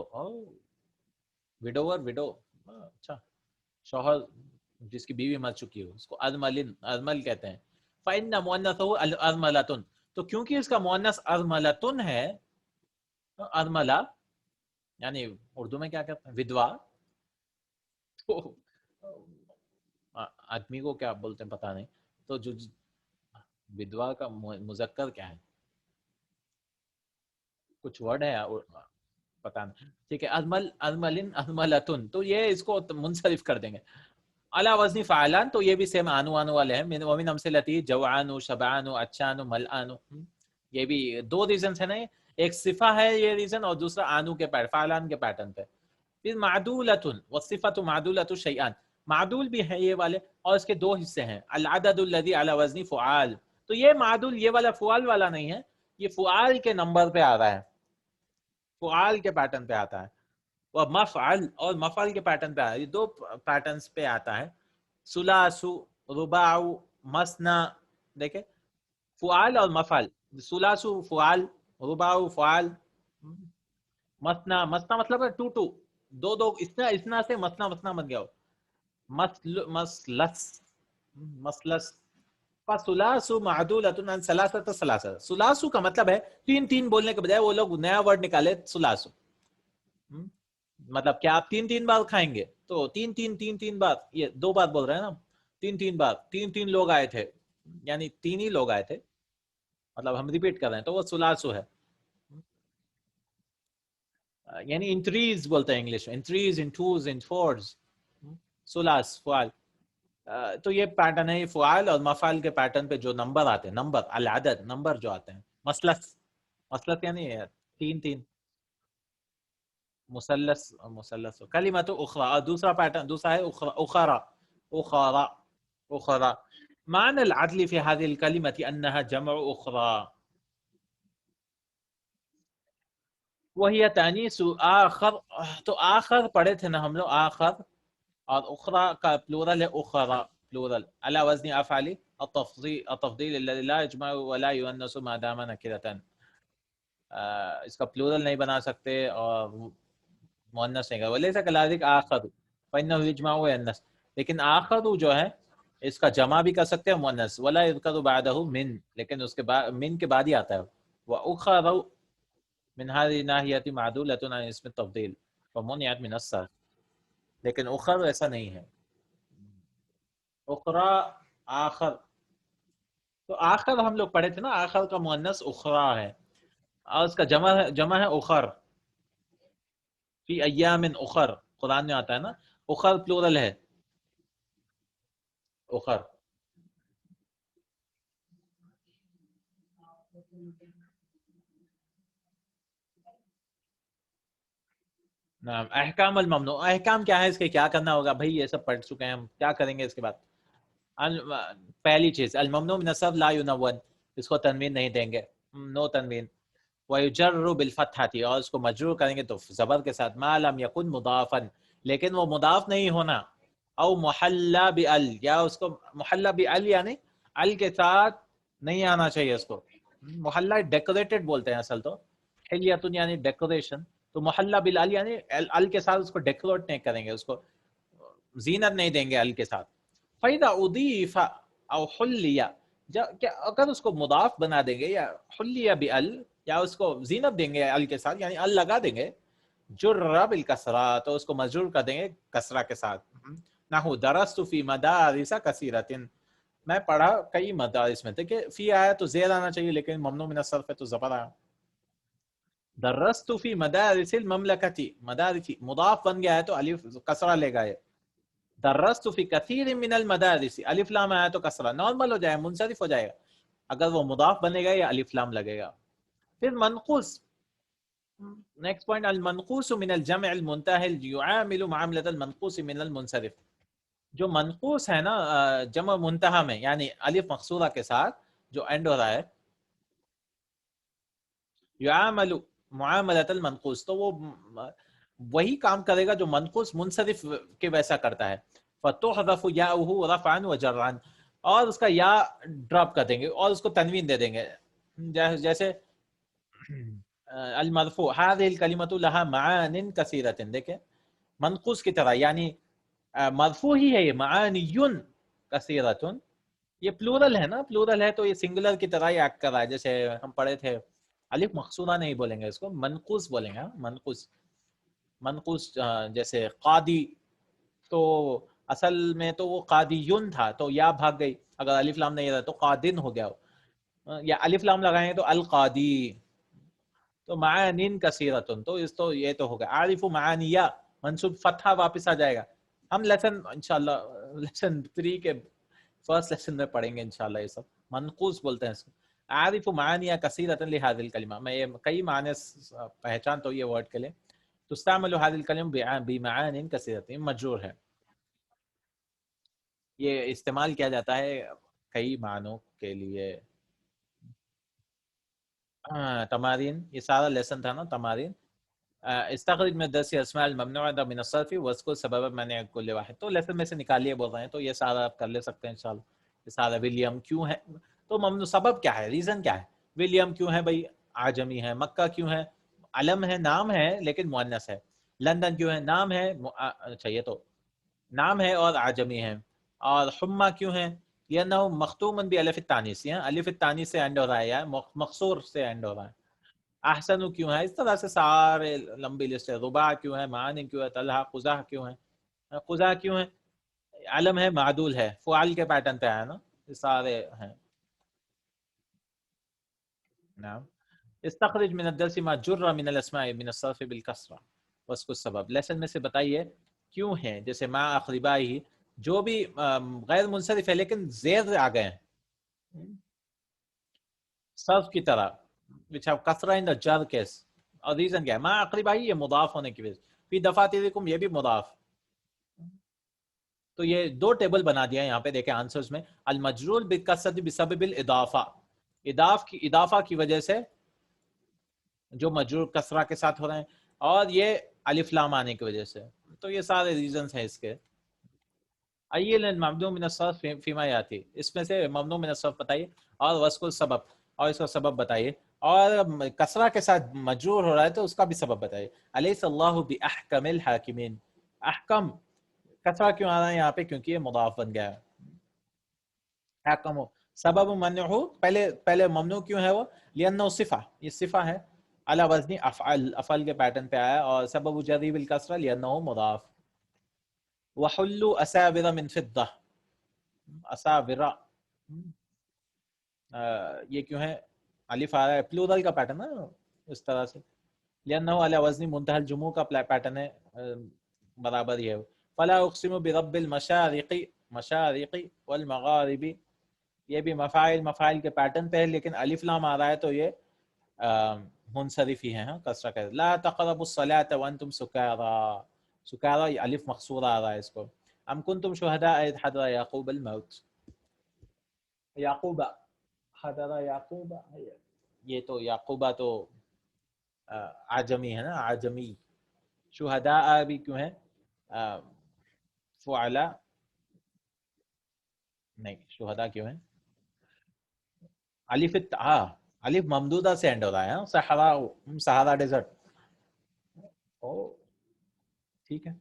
وڈوور، وڈو، اچھا، شوہر جس کی بیوی مر چکی ہو اس کو ارملن، ارمل کہتے ہیں. فَإِنَّ مُؤَنَّثَهُ الْأَرْمَلَةٌ، تو کیونکہ اس کا مؤنث ارملتن ہے، ارملہ یعنی اردو میں کیا کہتے ہیں؟ ودوا. تو آدمی کو کیا بولتے ہیں پتہ نہیں. تو جو ودوا کا مذکر کیا ہے؟ کچھ ورڈ ہے پتہ نہیں. ٹھیک ہے، ارمل، ارملن، ارملتن، تو یہ اس کو منصرف کر دیں گے. علی وزن فعلان، تو یہ بھی سیم آنو آنو والے ہیں. ومن امثلتی جوعان، شبعان، اچان، ملعان. یہ بھی 2 ریزنز ہیں نا، ایک صفہ ہے یہ ریزن، اور دوسرا آنو کے فعلان کے پیٹرن پہ. پھر معدولۃ والصفۃ معدولۃ شیئان، معدول بھی ہے یہ والے، اور اس کے 2 حصے ہیں. العدد الذی علی وزن فعال، تو یہ معدول یہ والا فعال والا نہیں ہے، یہ فعال کے نمبر پہ آ رہا ہے، فعال کے پیٹرن پہ آتا ہے. وہ مفعل اور مفعل کے پیٹرن پہ آتا ہے، یہ 2 پیٹرنز پہ آتا ہے. ثلاث، رباع، مثنا. دیکھیں فعال اور مفعل، ثلاث فعال، رباع فعال، مثنا، مثنا مطلب ہے 2 2، 2 2، اتنا سے مثنا مثنا بن گیا ہو. مثلث، مثلث. فثلاث معدولۃ عن ثلاثۃ ثلاثہ، ثلاث کا مطلب ہے 3 3 بولنے کے بجائے وہ لوگ نیا ورڈ نکالے ثلاث. مطلب کیا آپ 3 3 بار کھائیں گے؟ تو 3 3 3 3 بار، یہ 2 بار بول رہے ہیں نا، 3 3 بار، 3 3 لوگ آئے تھے، یعنی 3 ہی لوگ آئے تھے، مطلب ہم ریپیٹ کر رہے ہیں تو وہ ثلاثو ہے. یعنی انٹریز بولتے ہیں انگلش میں، انٹریز، انٹوز، انفورز، ثلاث فعال. تو یہ پیٹرن ہے فعال اور مفعال کے پیٹرن پہ جو نمبر آتے ہیں، نمبر العدد، نمبر جو آتے ہیں. مثلث، مثلث یعنی 3 3، مثلث، مثلث. کلمۃ اخرى، دوسرا پیٹرن، دوسرا ہے اخرى، اخرى، اخرى. معنى العدل في هذه الكلمة انها جمع اخرى، وهي تانيث آخر. تو آخر پڑھے تھے نا ہم لوگ، آخر، اور اخرى کا پلورل ہے اخرى، پلورل. على وزن افعل التفضيل الذي لا يجمع ولا يؤنث ما دام نكرة. اس کا پلورل نہیں بنا سکتے اور مؤنث نہیں، وليس كذلك آخر فإنه يجمع ويؤنث. لیکن آخر جو ہے اس کا جمع بھی کر سکتے ہیں مؤنث. ولا يذكر بعده من، لیکن اس کے بعد من کے بعد ہی آتا ہے. واخر من هذه الناحية معدولة عن اسم التفضيل فمنعت من الصرف. لیکن اخر ایسا نہیں ہے. اخرى، آخر، تو آخر ہم لوگ پڑھے تھے نا، آخر کا مؤنث اخرى ہے، اور اس کا جمع ہے اخر. فی ایام اخر، قرآن میں آتا ہے نا، اخر پلورل ہے، اخر. نعم. احکام الممنوع، احکام کیا ہے اس کے، کیا کرنا ہوگا بھائی؟ یہ سب پڑھ چکے ہیں ہم، کیا کریں گے اس کے بعد؟ پہلی چیز الممنوع من الصرف لا ينون، اس کو تنوین نہیں دیں گے، نو تنوین. ويجر بالفتحة، اور اس کو مجرور کریں گے تو زبر کے ساتھ. ما لم يكن مضافا، لیکن وہ مضاف نہیں ہونا. او محلى بال، یا اس کو محلى بال یعنی ال کے ساتھ نہیں آنا چاہیے اس کو. محلہ ڈیکوریٹڈ بولتے ہیں اصل تو، حلیتن یعنی ڈیکوریشن، تو محلہ بالال یعنی ال کے ساتھ اس کو ڈیکوریٹ نہیں کریں گے، اس کو زینت نہیں دیں گے ال کے ساتھ. فَإِذَا أُضِيفَ أَوْ حُلِّيَ، اگر اس کو مضاف بنا دیں گے یا حلیہ بال یا اس کو زینت دیں گے ال کے ساتھ، یعنی ال لگا دیں گے، جر بالکسرہ تو اس کو مجرور کر دیں گے کسرہ کے ساتھ. نحو درست فی مدارس کثیرۃ، میں پڑھا کئی مدارس میں. دیکھیں فی آیا تو زیر آنا چاہیے لیکن ممنوع من الصرف ہے تو زبر آیا. درست فی مدارس المملکتی، مدارسی مضاف بن گیا ہے تو الف کسرہ لے گا. درست فی کثیر من المدارس، الف لام آیا تو کسرہ نارمل ہو جائے گا، منصرف ہو جائے گا. اگر وہ مضاف بنے گا یا الف لام لگے گا. پھر منقوص، نیکسٹ پوائنٹ، المنقوص من الجمع المنتهى يعامل معاملة المنقوص من المنصرف. جو منقوص ہے نا جمع منتہا میں، یعنی الف مقصورہ کے ساتھ جو اینڈ ہو رہا ہے، یعامل معاملۃ المنقوص، تو وہ وہی کام کرے گا جو منقوص منصرف کے ویسا کرتا ہے. فتحذف یاؤہ رفعا وجرا، اور اس کا یا ڈراپ کر دیں گے اور اس کو تنوین دے دیں گے. جیسے المرفوع هذه الكلمۃ لها معان کثیرۃ، دیکھیں منقوص کی طرح، یعنی مرفوع ہی ہے یہ، معانی کثیرۃ، یہ پلورل ہے نا، پلورل ہے تو یہ سنگولر کی طرح ہی ایکٹ کر رہا ہے. جیسے ہم پڑھے تھے الف مقصورہ نہیں بولیں گے اس کو، منقوص بولیں گے. منقوص، منقوص جیسے قادی، تو اصل میں تو وہ قادیون تھا تو یا بھاگ گئی، اگر الف لام نہیں رہا تو قادن ہو گیا. یا الف لام لگائیں گے تو القادی، تو معانین کثیرتن، تو اس تو یہ تو ہوگا. عارف معانیہ منصوب فتحہ واپس آ جائے گا. ہم لیسن انشاءاللہ لیسن 3 کے فرسٹ لیسن میں پڑھیں گے انشاءاللہ. یہ سب منقوص بولتے ہیں اس کو. عارف معانیہ کثیرۃ لہذا الکلمہ، میں یہ کئی معنی پہچان تو یہ ورڈ کے لیے. تستعمل هذه الكلمة بمعان كثيرة، مجرور ہے، یہ استعمال کیا جاتا ہے کئی معنوں کے لیے. تمارین، یہ سارا لیسن تھا نا تمارین. استخرج من الدرس اسماء الممنوعة من الصرف واذكر سبب منع كل واحد، تو لیسن میں سے نکالیے بول رہے ہیں تو یہ سارا آپ کر لے سکتے ہیں انشاءاللہ. یہ سارا ولیم کیوں ہے تو ممنوع، سبب کیا ہے، ریزن کیا ہے. ولیم کیوں ہے بھائی، عجمی ہے. مکہ کیوں ہے، علم ہے، نام ہے لیکن مؤنث ہے. لندن کیوں ہے، نام ہے، اچھا یہ تو نام ہے اور عجمی ہے. اور حمہ کیوں ہے، لأنه مختوم بألف التانیث، الف التانیث سے اینڈ ہو رہا ہے یا مقصور سے اینڈ ہو رہا ہے. احسن کیوں ہے، اس طرح سے سارے لمبی لسٹ ہے. رباع کیوں ہے، معانی کیوں ہے، طلحہ قزح کیوں ہے، قزح کیوں ہے، علم ہے، معدول ہے، فعال کے پیٹرن پہ آیا نا، یہ سارے ہیں. نعم. استخرج من الدرس ما جر من الاسماء من الصرف بالکسرہ واسکو السبب، لیسن میں سے بتائیے کیوں ہے، جیسے ما اقربائی جو بھی غیر منصرف ہے لیکن زیر آ گئے ہیں صرف کی طرح، which have کسرہ in the jar case. اور ریزن کیا ہے، ما اقربائی یہ مضاف ہونے کی وجہ سے، فی دفاترکم یہ بھی مضاف. تو یہ دو ٹیبل بنا دیا یہاں پہ دیکھیں آنسرز میں. المجرور بالکسرۃ بسبب الاضافہ، اضافہ کی وجہ سے جو مجرور کسرہ کے ساتھ ہو رہے ہیں، اور یہ الف لام آنے کی وجہ سے. تو یہ سارے ریزنز ہیں اس کے. ایل ممنوع من الصرف فیما یاتی، اس میں سے ممنوع من الصرف بتائیے، اور وذکر سبب، اور اس کا سبب بتائیے. اور کسرہ کے ساتھ مجرور ہو رہا ہے تو اس کا بھی سبب بتائیے. الیس اللہ باحکم الحاکمین، احکم کسرہ کیوں آ رہا ہے یہاں پہ، کیونکہ یہ مضاف بن گیا ہے. احکم سبب منعہ، پہلے ممنوع کیوں ہے وہ، لأنہ صفہ، یہ صفہ ہے، علی وزن افعل، افعل کے پیٹرن پہ آیا. اور سبب جری بالکسرہ لأنہ مضاف. وحلوا اساور من فضہ، اساورہ یہ کیوں ہے، الف آ رہا ہے، پلورل کا پیٹرن ہے اس طرح سے. لأنہ علی وزن منتہى الجموع کا پیٹرن ہے، برابر ہی ہے. فلا اقسم برب المشارق، مشارق والمغارب، یہ بھی مفاعل کے پیٹرن پہ ہے لیکن الف لام آ رہا ہے تو یہ منصرف ہی ہے. کسرہ کا لا تقربوا الصلاة وانتم سکارى، سکارى الف مقصورہ آ رہا ہے اس کو. ام کنتم شہداء اذ حضر یعقوب الموت، یعقوب حضر یعقوب، یہ تو یعقوبہ تو عجمی ہے نا، عجمی. شہداء بھی کیوں ہے، فعلا نہیں، شہداء کیوں ہے، الف الف ممدودہ سے اینڈ ہو رہا ہے. صحرا، صحرا ڈیزرٹ، او ٹھیک ہے.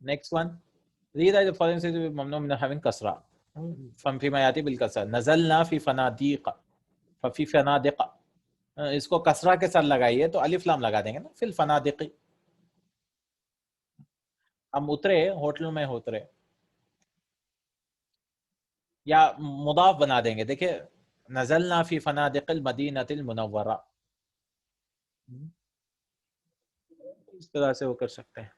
Next one, read the following sentences with ممنوع من having کسرہ. فیما یاتی بالکسر، نزلنا فی فنادیق، ففی فنادق، اس کو کسرہ کے ساتھ لگائیے تو الف لام لگا دیں گے نا، فی الفنادق، ہم اترے ہوٹلوں میں اترے، یا مضاف بنا دیں گے، دیکھیں نزلنا فی فنادق المدینۃ المنورہ، اس طرح سے وہ کر سکتے ہیں.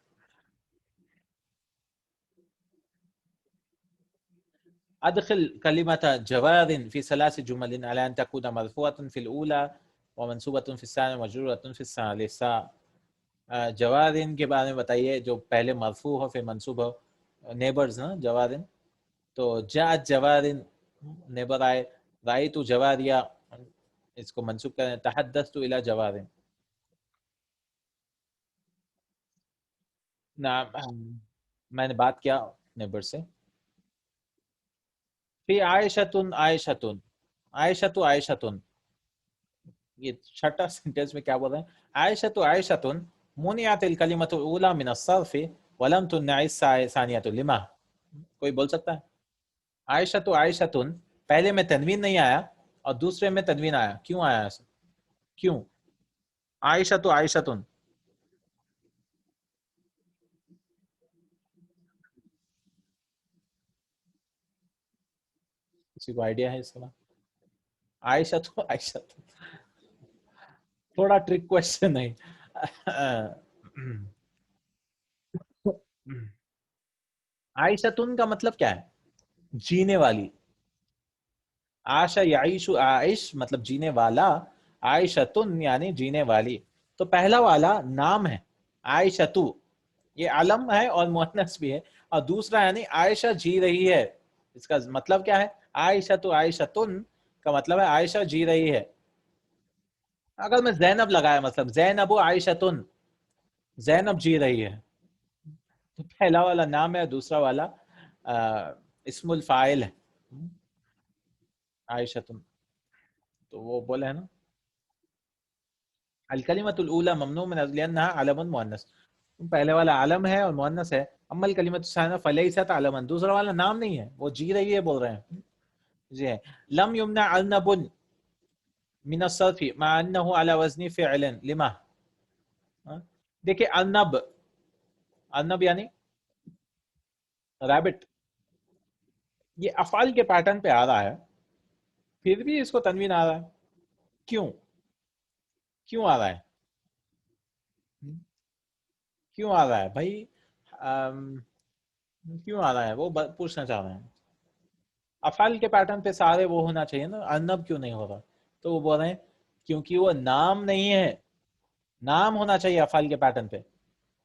ادخل کلمۃ جواد فی ثلاث جمل علی ان تکون مرفوعۃ فی الاولی ومنصوبۃ فی الثانیہ ومجرورۃ فی الثالثہ. جوادن کے بارے میں بتائیے جو پہلے مرفوع ہو پھر منصوب ہو، نیبرز نا جوادن، تو جاءت جوادن نیبر آئے، رأیت جوادیا اس کو منصوب کریں، تحدثت الی جوادن. نعم میں نے بات کیا نیبر سے. فی عائشۃ عائشۃ، عائشۃ عائشۃ، یہ چھٹا سینٹینس میں کیا بول رہے ہیں؟ عائشۃ عائشۃ منعت الکلمۃ الاولی من الصرف ولم تمنع الثانیۃ لما. کوئی بول سکتا ہے؟ عائشۃ عائشۃ پہلے میں تنوین نہیں آیا اور دوسرے میں تنوین آیا، کیوں آیا ایسا؟ کیوں؟ عائشۃ عائشۃ، کسی کو آئیڈیا ہے اس کا؟ عائشۃ عائشۃ، تھوڑا ٹرک کوشچن ہے. عائشتن کا مطلب کیا ہے؟ جینے والی. عاش یعیش، عائش مطلب جینے والا، عائشتن یعنی جینے والی. تو پہلا والا نام ہے عائشتو، یہ علم ہے اور مؤنث بھی ہے، اور دوسرا یعنی عائشہ جی رہی ہے. اس کا مطلب کیا ہے؟ عائشتو عائشتن کا مطلب ہے عائشہ جی رہی ہے. اگر میں زینب لگایا مطلب زینب عائشتن، زینب جی رہی ہے، تو پہلا والا نام ہے، دوسرا والا اسم الفاعل ہے عائشتن. تو وہ بولے ہیں نا الکلمۃ الاولی ممنوع من لانها علم مؤنث، پہلے والا علم ہے اور مؤنث ہے. اما الکلمۃ الثانیہ فلیست علما، دوسرا والا نام نہیں ہے، وہ جی رہی ہے بول رہے ہیں. جی ہے. لم یمنع ارنب من الصرف مع انه على وزن فعل لما. دیکھیں ارنب، ارنب یعنی ریبٹ، یہ افعال کے پیٹرن پہ آ رہا ہے، پھر بھی اس کو تنوین آ رہا ہے. کیوں؟ کیوں آ رہا ہے؟ کیوں آ رہا ہے بھائی؟ کیوں آ رہا ہے وہ پوچھنا چاہ رہے ہیں. افعال کے پیٹرن پہ سارے وہ ہونا چاہیے نا، ارنب کیوں نہیں ہو رہا؟ تو وہ بول رہے ہیں کیونکہ وہ نام نہیں ہے، نام ہونا چاہیے افعال کے پیٹرن پہ.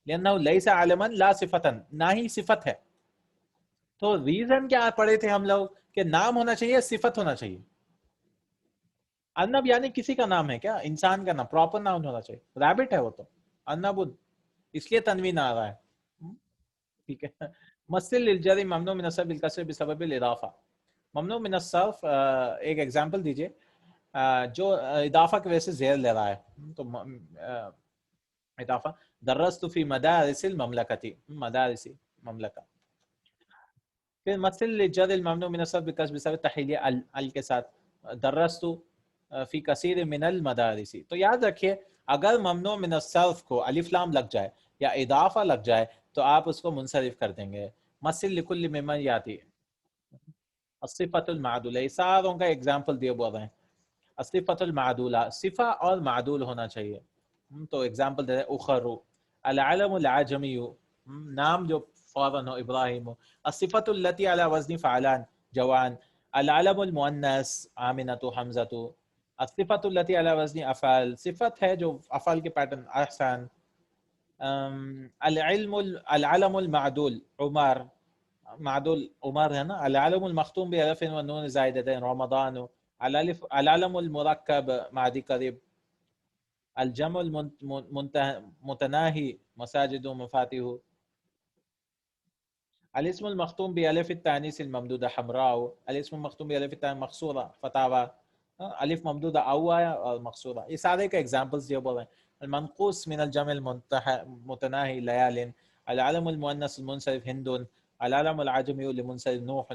لأنه ليس علما لا صفتا، نہ ہی صفت ہے. تو ریزن کیا پڑھے تھے ہم لوگ کہ نام ہونا چاہیے، صفت ہونا چاہیے. ارنب یعنی کسی کا نام ہے کیا؟ انسان کا نام، پراپر نام ہونا چاہیے. ریبٹ ہے وہ تو، ارنب اس لیے تنوین آ رہا ہے. ٹھیک ہے. مثل للجر ممنوع من الصرف بالکسر بسبب الاضافہ. ممنوع من الصرف ایک ایگزامپل دیجئے جو اضافہ کی وجہ سے زیر لے رہا ہے. تو اضافہ درست فی مدارس المملکتی، مدارس مملکہ. پھر مثل للجر الممنوع من الصرف بالکسر بسبب تحلیل ال کے ساتھ درست فی کثیر من المدارس. تو یاد رکھیے اگر ممنوع من الصرف کو الف لام لگ جائے یا اضافہ لگ جائے تو آپ اس کو منصرف کر دیں گے. مثل لکل ممن یاتی، الصفۃ المعدولہ، ساروں کا ایگزامپل دیے بول رہے ہیں. الصفۃ المعدولہ، صفہ اور معدول ہونا چاہیے. تو ایگزامپل دے رہے ہیں اخرو، العلم العجمی، نام جو فوراً ہو، ابراہیم. الصفۃ التی علی وزن فعلان، جوان. العلم المؤنث آمنۃ حمزۃ. الصفۃ التی علی وزن افعال، صفت ہے جو افعال کے پیٹرن احسان. العلم المعدول عمر، معدول عمر ہے نا. العلم المختوم بألف والنون زائدتين رمضان. العلم المركب معدی قریب. الجمع المتناهي مساجد ومفاتيح. الاسم المختوم بألف التانيث الممدودة حمراء. الاسم المختوم بألف التانيث مقصورة فتاوى. الف ممدودہ او آیا اور مقصورہ، یہ سارے کا ایگزامپلس جو بول رہے ہیں. المنقوص من الجمع المتناہی لیال. العلم المؤنث المنصرف ہند. العلم العجمی لمنصرف نوح.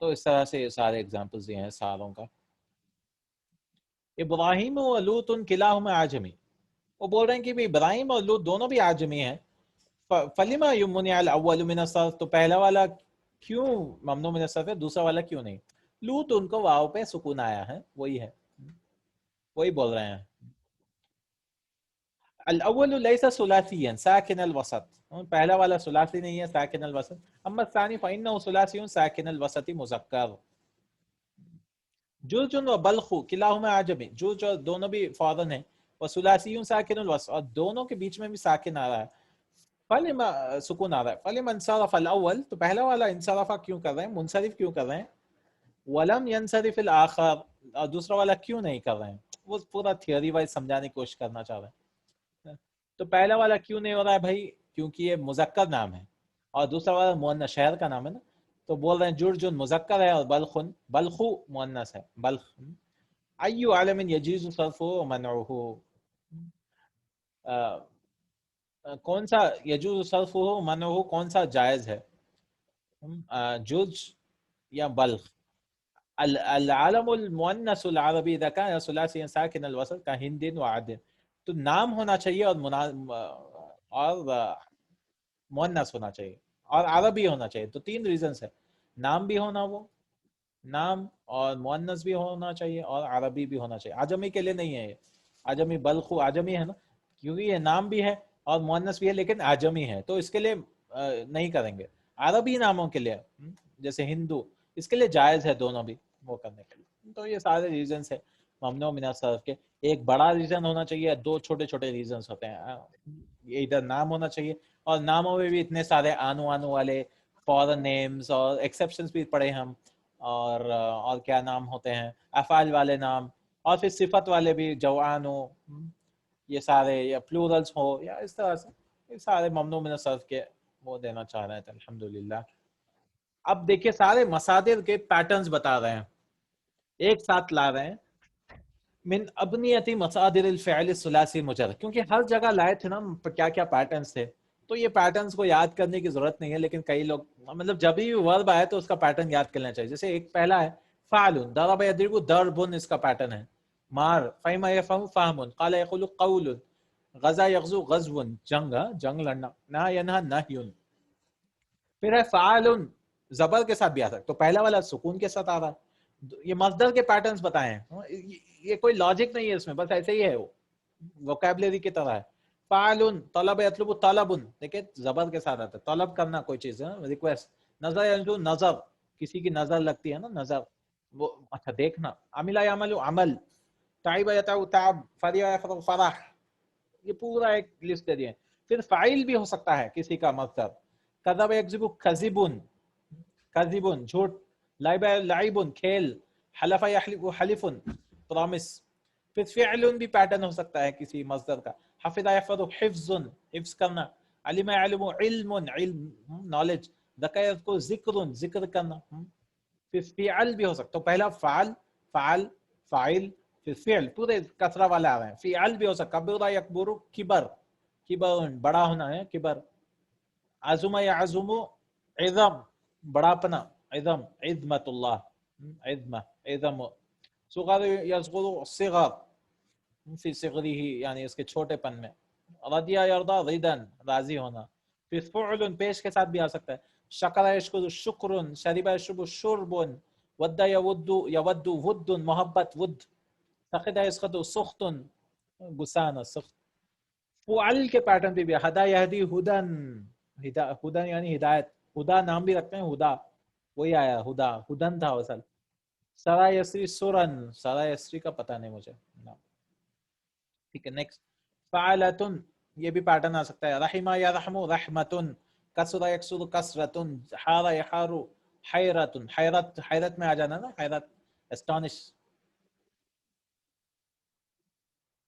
تو اس طرح سے سارے ایگزامپلز یہ ہیں ساروں کا. ابراہیم و لوط کلاہما عجمی، وہ بول رہے ہیں کہ ابراہیم اور لوط دونوں بھی عجمی ہیں. فلما یمنع الاول من الصرف، تو پہلا والا کیوں ممنوع من الصرف ہے، دوسرا والا کیوں نہیں؟ لوط ان کو واو پہ سکون آیا ہے، وہی ہے، وہی بول رہے ہیں. الاول ليس ثلاثيا ساكن الوسط، پہلا والا ثلاثی نہیں ہے ساکن الوسط. اما الثاني فانه ثلاثي ساكن الوسط مذکر. جرج و بلخ کلاہما عجمی، جرج دونوں بھی فارن ہیں، وثلاثی ساکن الوسط، اور دونوں کے بیچ میں بھی ساکن آ رہا ہے. فلما سکون آ رہا ہے. فلما انصرف الاول، تو پہلا والا انصرف کیوں کر رہے ہیں، منصرف کیوں کر رہے ہیں. ولم ينصرف الاخر، اور دوسرا والا کیوں نہیں کر رہے ہیں. وہ پورا تھیوری وائز سمجھانے کی کوشش کرنا چاہ رہے ہیں. تو پہلا والا کیوں نہیں ہو رہا ہے بھائی، کیونکہ یہ مذکر نام ہے، اور دوسرا والا مؤنث شہر کا نام ہے نا. تو بول رہے ہیں جرجن مذکر ہے اور بلخن بلخو مؤنث ہے. بلخ ایو عالم یجوز صرفہ و منعہ، کون سا یجوز صرفہ و منعہ، کون سا جائز ہے، جرج یا بلخ. العالم المؤنث العربی اذا كان ثلاثيا ساكن الوسط كهند وعدن، تو نام ہونا چاہیے اور مؤنث ہونا چاہیے اور عربی ہونا چاہیے. تو تین ریزنز ہے، نام بھی ہونا، وہ نام اور مؤنث بھی ہونا چاہیے اور عربی بھی ہونا چاہیے. عجمی کے لیے نہیں ہے یہ، عجمی بلخو عجمی ہے نا، کیونکہ یہ نام بھی ہے اور مؤنث بھی ہے لیکن عجمی ہے، تو اس کے لیے نہیں کریں گے. عربی ناموں کے لیے جیسے ہندو، اس کے لیے جائز ہے دونوں بھی وہ کرنے کے لیے. تو یہ سارے ریزنز ہیں ممنوع من الصرف کے. ایک بڑا ریزن ہونا چاہیے، دو چھوٹے چھوٹے ریزنز ہوتے ہیں. یہ ادھر نام ہونا چاہیے، اور ناموں میں بھی اتنے سارے آنو والے فورن نیمز اور ایکسیپشنز بھی پڑھے ہم، اور کیا نام ہوتے ہیں افعال والے نام، اور پھر صفت والے بھی جوان ہو، یہ سارے یا پلورلز ہو، یا اس طرح سے یہ سارے ممنوع من الصرف کے وہ دینا چاہ رہے ہیں. الحمدللہ. اب دیکھیں سارے مصادر کے پیٹرنز بتا رہے ہیں، ایک ساتھ لا رہے ہیں. من ابنیتی مصادر الفعل الثلاثی مجرد، کیونکہ ہر جگہ لائے تھے نا کیا کیا پیٹرنز تھے، تو یہ پیٹرنز کو یاد کرنے کی ضرورت نہیں ہے. لیکن کئی لوگ مطلب جب بھی ورب آئے تو اس کا پیٹرن یاد کرنا چاہیے. جیسے ایک پہلا ہے فعل، ضرب یضرب ضرب، اس کا پیٹرن ہے. مار، فہم یفهم فہم، قال یقول قول، غزا یغزو غزو، جنگ لڑنا، نہا ینہا نہی. پھر ہے فعال، زبر کے ساتھ بھی آ سکتا، تو پہلا والا سکون کے ساتھ آ رہا ہے. یہ مصدر کے پیٹرنز بتائے ہیں، یہ کوئی لاجک نہیں ہے اس میں، بس ایسے ہی ہے، وہ ووکیبلری کی طرح ہے. فعال طلب یطلب طلب، دیکھیں زبر کے ساتھ آتا ہے، طلب کرنا کوئی چیز ہے، ریکویسٹ. نظر ینظر نظر، کسی کی نظر لگتی ہے نا، نظر وہ اچھا دیکھنا. عمل یعمل عمل، تعب یتعب تعب، فرح یفرح فرح، یہ پورا ایک لسٹ دے دیے. پھر فاعل بھی ہو سکتا ہے کسی کا مصدر، کذب یکذب کذب، کذب جھوٹ، لعب لعب کھیل، حلف یحلف حلف پرامس. پھر فعل بھی پیٹرن ہو سکتا ہے کسی مصدر کا، حفظ یحفظ حفظ حفظ کرنا، علم علم علم علم نالج، ذکر یذکر ذکر ذکر کرنا. پھر فعل بھی ہو سکتا، تو پہلا فعل، فعل، فاعل، پھر فعل پورے کثرہ والے آ رہے ہیں. فعل بھی ہو سکتا، کبر یکبر کبر، کبر بڑا ہونا ہے کبر. عظم یعظم عظم بڑا پنا، عظم عظمت اللہ، عظمہ عظم. صغر یصغر صغر فی صغرہ، یعنی اس کے چھوٹے پن میں. رضی یرضی رضا راضی ہونا. پھر فعل پیش کے ساتھ بھی آ سکتا ہے، شکر یشکر شکر، شرب یشرب شرب، ود یود یود ود محبت ود، سخط یسخط سخط غصہ سخت. فعل کے پیٹرن پہ بھی ہدا یہدی ہدن، ہدن یعنی ہدایت، ہدا نام بھی رکھتے ہیں، ہدا وہی آیا، ہدا ہدن تھا اصل. سرا یسری سورن، سرا یسری کا پتہ نہیں مجھے. ٹھیک ہے نیکسٹ. فعلتن، یہ بھی پیٹرن آ سکتا ہے، رحمہ یا رحم رحمتن، کسر یکسر کسرتن، حار یحار حیرتن، حیرت حیرت میں آ جانا نا، حیرت اسٹانش.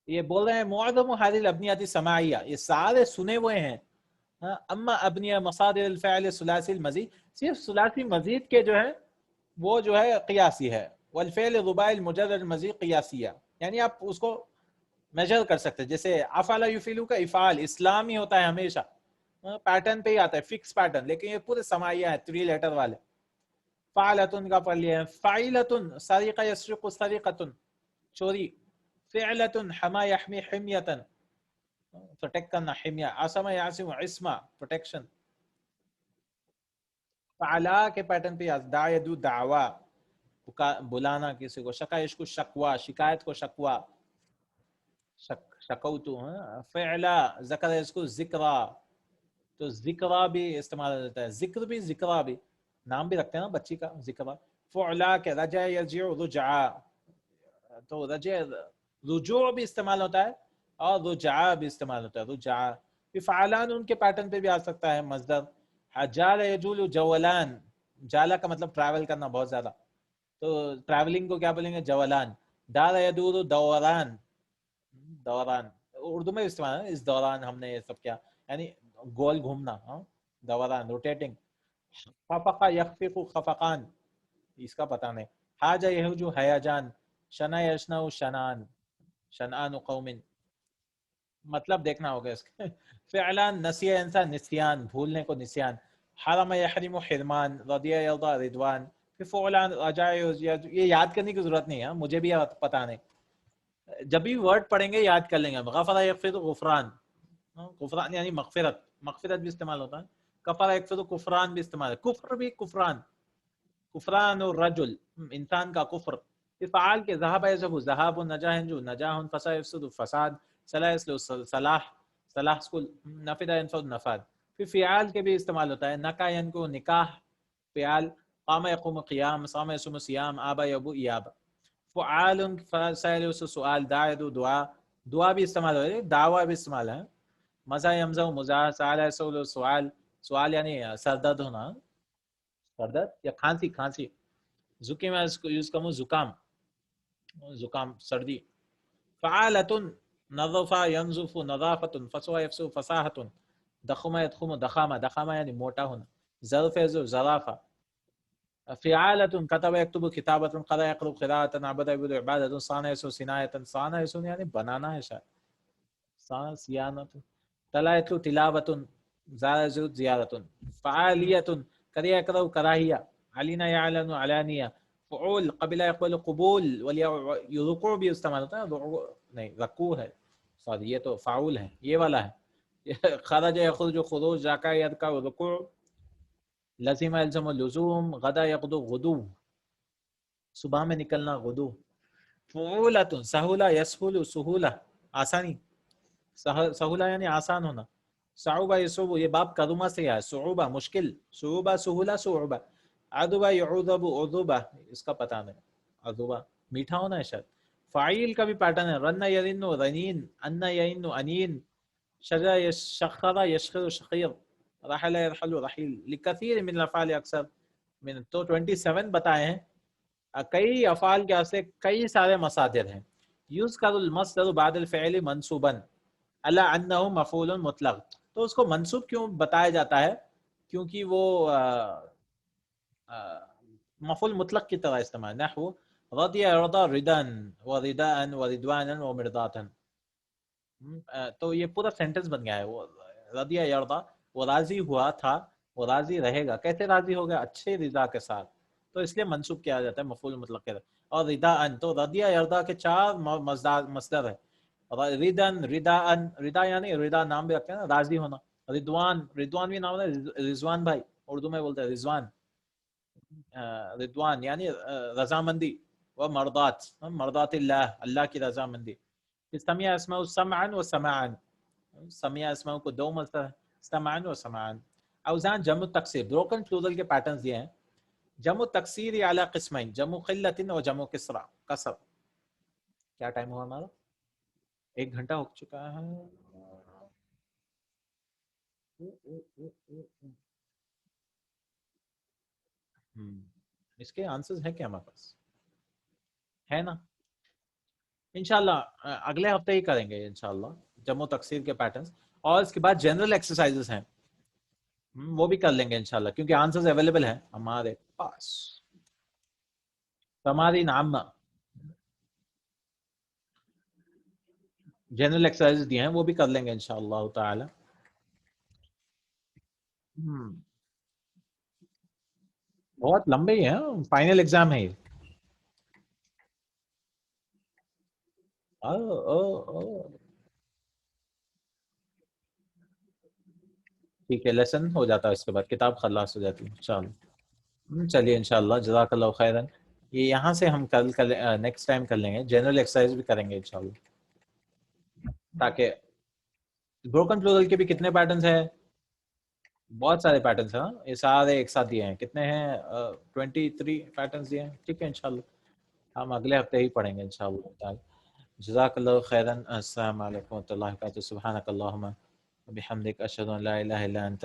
یہ بول رہے ہیں معظم هذه الابنیات السماعیہ، یہ سارے سنے ہوئے ہیں. اما ابنیہ مصادر الفعل الثلاثی المزید، صرف ثلاثی مزید کے جو ہے وہ جو ہے قیاسی ہے. والفعل الرباعی المجرد المزید قیاسیہ، یعنی آپ اس کو میجر کر سکتے ہیں. جیسے افعل یفعل کا افعال اسلام ہی ہوتا ہے ہمیشہ، پیٹرن پہ ہی آتا ہے، فکس پیٹرن، لیکن یہ پورے سماعیہ ہیں 3 لیٹر والے. فعلتن کا پڑھ لیا ہے. فعیلتن سریق یسرق سریقتن چوری. فعلتن حما یحمی حمیتن پروٹیکٹ کرنا. حمیہ عصم یعصم عصمہ پروٹیکشن. فعلا کے پیٹرن پہ دع یدعو دعویٰ بلانا کسی کو. شکا کو شکوا شکایت کو شکوا شکوتو. فعلا ذکر اس کو ذکرہ تو ذکرہ بھی استعمال ہوتا ہے. ذکر بھی ذکرہ بھی نام بھی رکھتے ہیں نا بچی کا ذکرہ. فعلا کے رجع یرجع رجعا تو رجع رجوع بھی استعمال ہوتا ہے اور رجعا بھی استعمال ہوتا ہے. رجعا پھر فعلان ان کے پیٹرن پہ بھی آ سکتا ہے مصدر. جال یجول جولان. جالا کا مطلب ٹریول کرنا بہت زیادہ تو ٹریولنگ کو کیا بولیں گے جولان. دار یدور دوران دوران اردو میں استعمال ہے. اس دوران ہم نے یہ سب کیا یعنی گول گھومنا. دوران روٹیٹنگ. خفق یخفق خفقان اس کا پتہ نہیں. حاجہ یہجو حیاجان. شنا یشنا شنان شنان قوم مطلب دیکھنا ہوگا اس کے. فعلان نسیہ انسان نسیان بھولنے کو نسیان. حرم یحرم حرمان. رضیہ یرضى رضوان. پھر فعلان رجع یہ یاد کرنے کی ضرورت نہیں ہے مجھے بھی پتہ نہیں. جب بھی ورڈ پڑھیں گے یاد کر لیں گے. غفر یغفر غفران. غفران یعنی مغفرت. مغفرت بھی استعمال ہوتا ہے. کفر یکفر کفران بھی استعمال ہے. کفر بھی کفران. کفران الرجل انسان کا کفر. فعال کے ذهب یذهب ذهاب نجاح جو نجاح فساد یفسد فساد صلاح یصلح صلاح صلاح کو نفد ينفد نفاد. پھر فعال کے بھی استعمال ہوتا ہے. نکاح ينکو نکاح فعال. قام يقوم قیام. صام يصوم صيام. آبا يبو ایاب. فعال فسائل سؤال. داع يدعو دعا. دعا بھی استعمال ہوتا ہے. دعویٰ بھی استعمال ہے. مزا یمزا مزا. سال یسول سوال. سوال یعنی سردرد ہونا سردرد یا کھانسی کھانسی. زکام اس کو یوز کروں زکام زکام سردی. فعالتن نظف ينظف نظافت. فسوى يفسو فصاحت. دخم يدخم دخامہ دخامہ یعنی موٹا ہونا. ظرف یظرف ظرافہ. فعالة كتب يكتب كتابة. قرأ يقرأ قراءة. عبد يعبد عبادة. صانع يسو صناعة. صانع يسو یعنی بنانا ہے شاید. صانع صیانت. تلا يتلو تلاوة. زار يزور زیارة. فعالیة کریا يقرأ کراہیہ. علینا يعلن علانیہ. فعول قبل يقبل قبول. رکوع بھی استعمال ہوتا ہے. نہیں رکوع ہے سوری یہ تو فعول ہے یہ والا ہے. خرج يخرج خروج. رکع يرکع رکوع. لزم يلزم اللزوم. غدا يغدو غدو صبح میں نکلنا غدو. فعولۃ سہولہ یسہل سہولہ آسانی. سہولہ یعنی آسان ہونا. صعوبہ یصعب یہ باب کدمہ سے ہے. صعوبہ مشکل. صعوبہ سہولہ صعوبہ. عذبہ یعذب عذوبہ اس کا پتہ نہیں. عذوبہ میٹھا ہونا ہے شاید. فعیل کا بھی پیٹرن ہے. رن یرن رنین. ان یئن انین. شجر یشخر یشخر شخیر. رحل يرحل رحیل. لکثیر من الافعال اکثر من تو 27 بتائے ہیں. کئی افعال کے واسطے کئی سارے مصادر ہیں. یذکر المصدر بعد الفعل منصوبا الا انه مفعول مطلق. تو اس کو منصوب کیوں بتایا جاتا ہے کیونکہ وہ مفعول مطلق کی طرح استعمال. نحو رضی یرضى رضا ورداء وردوانا ومرضاتا. تو یہ پورا سینٹنس بن گیا ہے. وہ رضی یرضى وہ راضی ہوا تھا وہ راضی رہے گا. کیسے راضی ہوگا؟ اچھے رضا کے ساتھ. تو اس لیے منصوب کیا جاتا ہے مفعول مطلق کے. اور ردا ان تو رضیہ یرضا کے 4 مصدر ہے. ردن ردا ان ردا یعنی ردا نام بھی رکھتے ہیں نا راضی ہونا. رضوان رضوان بھی نام ہے. رضوان بھائی اردو میں بولتے ہیں رضوان. رضوان یعنی رضامندی. و مرضات مرضات اللہ اللہ کی رضامندی. سمع اسماء سمعا و سماعا. سمع اسماء کو 2 مصدر ہے سمعا و سماعا. اوزان جمع تکسیر بروکن پلورل کے پیٹرنز یہ ہیں. جمع تکسیر علی قسمین. جمع قلت و جمع کسرہ کسر. کیا ٹائم ہوا ہمارا؟ 1 گھنٹہ ہو چکا ہے. اس کے آنسرز ہیں کیا ہمارے پاس ہے نا؟ انشاءاللہ اگلے ہفتے ہی کریں گے انشاءاللہ جمع تکسیر کے پیٹرنز. اور اس کے بعد جنرل ایکسرسائزز ہیں وہ بھی کر لیں گے انشاءاللہ کیونکہ آنسرز اویلیبل ہیں ہمارے پاس. تمارین عامہ جنرل ایکسرسائزز دیے ہیں وہ بھی کر لیں گے انشاءاللہ تعالی. بہت لمبے ہی ہیں، فائنل ایگزام ہے یہ. ٹھیک ہے، لیسن ہو جاتا ہے اس کے بعد کتاب خلاص ہو جاتی ہے انشاءاللہ. چلیے انشاءاللہ، جزاک اللہ خیرا. یہ یہاں سے ہم کل نیکسٹ ٹائم کر لیں گے، جنرل ایکسرسائز بھی کریں گے انشاءاللہ. تاکہ بروکن پلورل کے بھی کتنے پیٹرنز ہیں؟ بہت سارے پیٹرنز ہیں. یہ سارے ایک ساتھ دیے ہیں. کتنے ہیں؟ 23 پیٹرنز دیے ہیں. ٹھیک ہے انشاءاللہ ہم اگلے ہفتے ہی پڑھیں گے انشاءاللہ تعالی. جزاک اللہ خیرا. السلام علیکم ورحمۃ اللہ وبرکاتہ. سبحانک اللہم وبحمدک، اشہد ان لا الہ الا انت،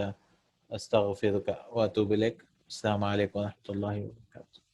استغفرک واتوب الیک. السلام علیکم ورحمۃ اللہ وبرکاتہ.